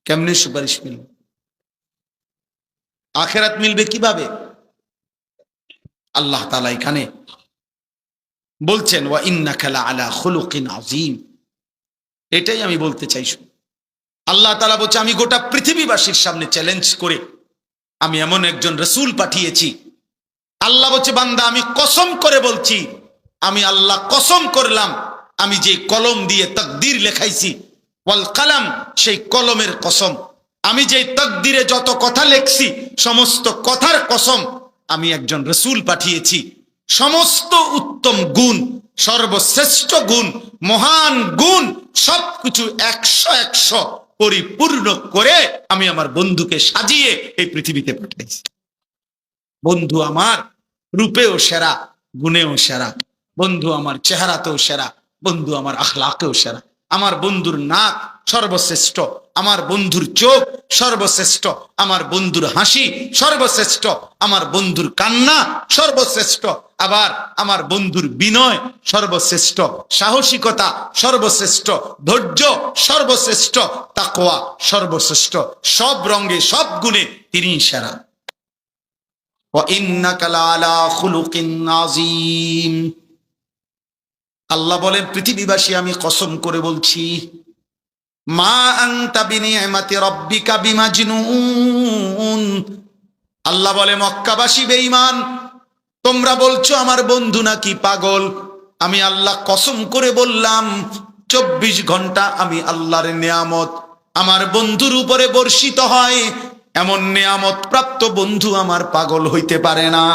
কেমনে সুপারিশ মিলবে? আখেরাত মিলবে কিভাবে? আল্লাহ তাআলা এখানে বলছেন, ওয়া ইন্নাকা লাআলা খুলুকিন আযীম। এটাই আমি বলতে চাইছি। আল্লাহ তাআলা বলছে, আমি গোটা পৃথিবীবাসীর সামনে চ্যালেঞ্জ করে আমি এমন একজন রাসূল পাঠিয়েছি। আল্লাহ বলছে, বান্দা আমি কসম করে বলছি, আমি আল্লাহ কসম করলাম, আমি যে কলম দিয়ে তাকদীর লেখাইছি, ওয়াল কালাম, সেই কলমের কসম, আমি যে তাকদীরে যত কথা লিখছি সমস্ত কথার কসম, আমি একজন রাসূল পাঠিয়েছি। সমস্ত উত্তম গুণ, সর্বশ্রেষ্ঠ গুণ, মহান গুণ সবকিছু 100 পরিপূর্ণ করে আমি আমার বন্ধুকে সাজিয়ে এই পৃথিবীতে পাঠিয়েছি। বন্ধু আমার রূপেও সেরা, গুণেও সেরা, বন্ধু আমার চেহারাতেও সেরা, বন্ধু আমার আখলাকেও সেরা। আমার বন্ধুর নাক সর্বশ্রেষ্ঠ, আমার বন্ধুর চোখ সর্বশ্রেষ্ঠ, আমার বন্ধুর হাসি সর্বশ্রেষ্ঠ, আমার বন্ধুর কান্না সর্বশ্রেষ্ঠ, আবার আমার বন্ধুর বিনয় সর্বশ্রেষ্ঠ, সাহসিকতা সর্বশ্রেষ্ঠ, ধৈর্য সর্বশ্রেষ্ঠ, তাকওয়া সর্বশ্রেষ্ঠ। সব রঙে সব গুণে তিনি সেরা। আল্লাহ বলেন, পৃথিবীবাসী আমি কসম করে বলছি, মা আনতা বিনিআমাতি রাব্বিকা বিমাজনুন। আল্লাহ বলে, মক্কাবাসী বেঈমান, তোমরা বলছো আমার বন্ধু নাকি পাগল। আমি আল্লাহ কসম করে বললাম, 24 ঘন্টা আমি আল্লাহর নেয়ামত আমার বন্ধুর উপরে বর্ষিত হয়। এমন নেয়ামত প্রাপ্ত বন্ধু আমার পাগল হইতে পারে না।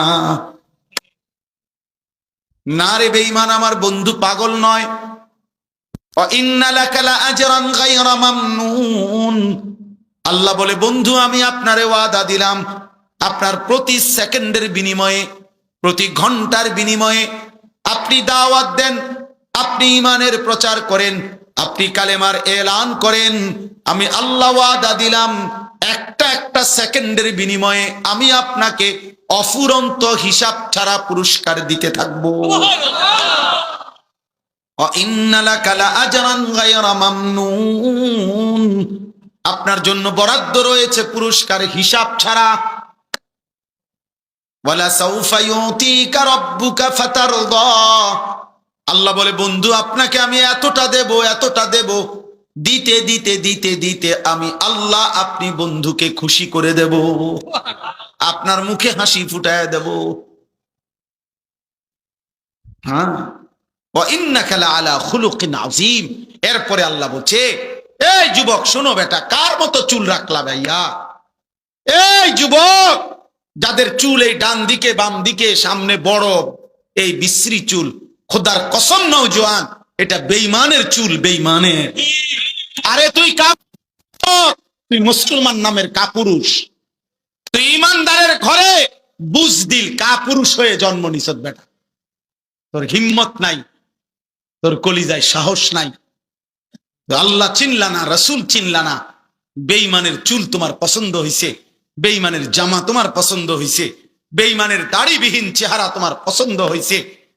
না রে বেঈমান, আমার বন্ধু পাগল নয়। আল্লাহ বলে, বন্ধু আমি আপনারে ওয়াদা দিলাম, আপনার প্রতি সেকেন্ডের বিনিময়ে, প্রতি ঘন্টার বিনিময়ে আপনি দাওয়াত দেন, আপনি ঈমানের প্রচার করেন, আপনি কালেমার এলান করেন, আমি আল্লাহ ওয়াদা দিলাম একটা সেকেন্ডের বিনিময়ে আমি আপনাকে অফুরন্ত হিসাব ছাড়া পুরস্কার দিতে থাকবো। আপনার জন্য বরাদ্দ রয়েছে পুরস্কার হিসাব ছাড়া। আল্লাহ বলে, বন্ধু আপনাকে আমি এতটা দেব, এতটা দেব, দিতে দিতে দিতে দিতে আমি আল্লাহ আপনি বন্ধুকে খুশি করে দেব, আপনার মুখে হাসি ফুটায় দেব। হ্যাঁ, এরপরে আল্লাহ বলছে, এই যুবক শোনো বেটা, কার মতো চুল রাখলা ভাইয়া? এই যুবক যাদের চুল এই ডান দিকে বাম দিকে সামনে বড়, এই বিশ্রী চুল, খোদার কসম নওজোয়ান, এটা বেঈমানের চুল, বেঈমানের। আরে তুই মুসলমান নামের কাপুরুষ, তুই ইমানদারের ঘরে বুজদিল কাপুরুষ হয়ে জন্ম নিছত বেটা। তোর হিম্মত নাই, তোর কলিজায় সাহস নাই, আল্লাহ চিনলা না, রাসূল চিনলা না। বেঈমানের চুল তোমার পছন্দ হইছে, বেঈমানের জামা তোমার পছন্দ হইছে, বেঈমানের দাড়িবিহীন চেহারা তোমার পছন্দ হইছে,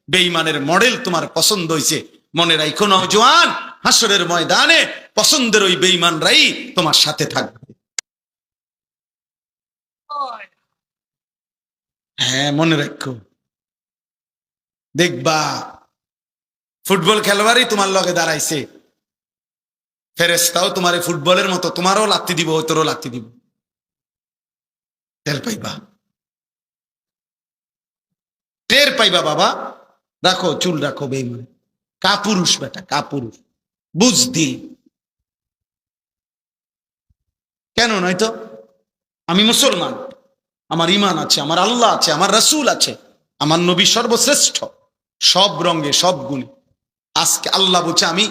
বেঈমানের মডেল তোমার পছন্দ হইছে। মনে রাখো নওজোয়ান, হাসরের ময়দানে পছন্দের ওই বেঈমানরাই তোমার সাথে থাকবে। হ্যাঁ মনে রাখো, দেখবা ফুটবল খেলোয়াড়ই তোমার লগে দাঁড়াইছে, ফেরেশতাও তোমার ফুটবলের মতো তোমারও লাত্তি দিব, তোরও লাত্তি দিব, টের পাইবা, টের পাইবা। বাবা রাখো চুল, রাখো, বেঈমান কাপুরুষ বেটা, কাপুরুষ বুঝদি। কেন নয়তো? আমি মুসলমান, আমার ঈমান আছে, আমার আল্লাহ আছে, আমার রাসূল আছে, আমার নবী সর্বশ্রেষ্ঠ, সব রঙে সব গুণে। আজকে আল্লাহ বলছে, আমি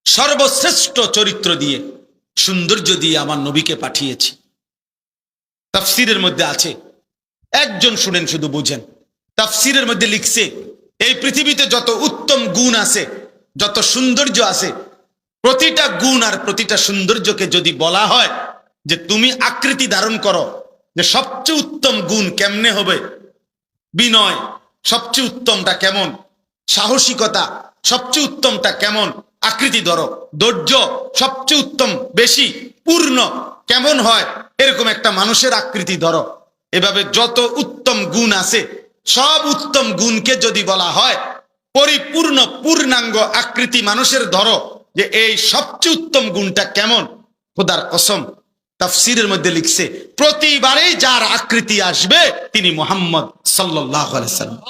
সর্বশ্রেষ্ঠ চরিত্র দিয়ে, সৌন্দর্য দিয়ে আমার নবীকে পাঠিয়েছি। তাফসীরের মধ্যে আছে, একজন শুনেন শুধু বুঝেন, তাফসীরের মধ্যে লিখছে, এই পৃথিবীতে যত উত্তম গুণ আছে, যত সৌন্দর্য আছে, প্রতিটা গুণ আর প্রতিটা সৌন্দর্যকে যদি বলা হয় যে তুমি আকৃতি ধারণ করো, যে সবচেয়ে উত্তম গুণ কেমনে হবে, বিনয় সবচেয়ে উত্তমটা কেমন, সাহসিকতা সবচেয়ে উত্তমটা কেমন, আকৃতি ধরো, ধৈর্য সবচেয়ে উত্তম বেশি পূর্ণ কেমন হয়, এরকম একটা মানুষের আকৃতি ধরো। এভাবে যত উত্তম গুণ আছে, সব উত্তম গুণকে যদি বলা হয় পরিপূর্ণ পূর্ণাঙ্গ আকৃতি মানুষের ধরো, যে এই সবচেয়ে উত্তম গুণটা কেমন, খোদার কসম তাফসীরের মধ্যে লিখছে, প্রতিবারেই যার আকৃতি আসবে তিনি মুহাম্মদ সাল্লাল্লাহু আলাইহি সাল্লাম।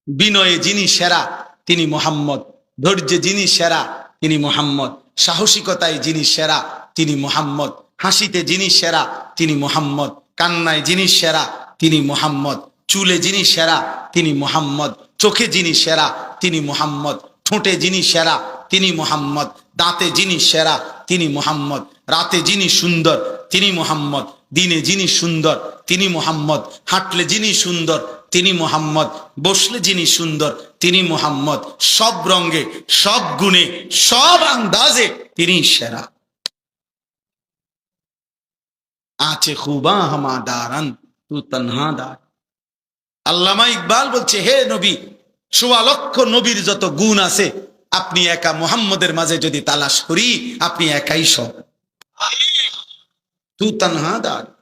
বিনয়ে যিনি সেরা তিনি মুহাম্মদ, ধৈর্যে যিনি সেরা তিনি মুহাম্মদ, সাহসিকতায় যিনি সেরা তিনি মুহাম্মদ। হাসিতে যিনি সেরা তিনি মুহাম্মদ। কান্নায় যিনি সেরা তিনি মুহাম্মদ। চুলে যিনি সেরা তিনি মুহাম্মদ। চোখে যিনি সেরা তিনি মুহাম্মদ। ঠোঁটে যিনি সেরা তিনি মুহাম্মদ। দাঁতে যিনি সেরা তিনি মুহাম্মদ। রাতে যিনি সুন্দর তিনি মুহাম্মদ। দিনে যিনি সুন্দর তিনি মুহাম্মদ। হাঁটলে যিনি সুন্দর তিনি মুহাম্মদ। বসলে যিনি সুন্দর তিনি মুহাম্মদ। সব রঙে, সব গুণে, সব আন্দাজে তিনি সেরা। আছে খুবা হামা দারান তু তনহা দার। আল্লামা ইকবাল বলছে, হে নবী, ১৪ লক্ষ নবীর যত গুণ আছে আপনি একা মুহাম্মদের মাঝে যদি তালাশ করি, আপনি একাই সব। তু তনহা দার।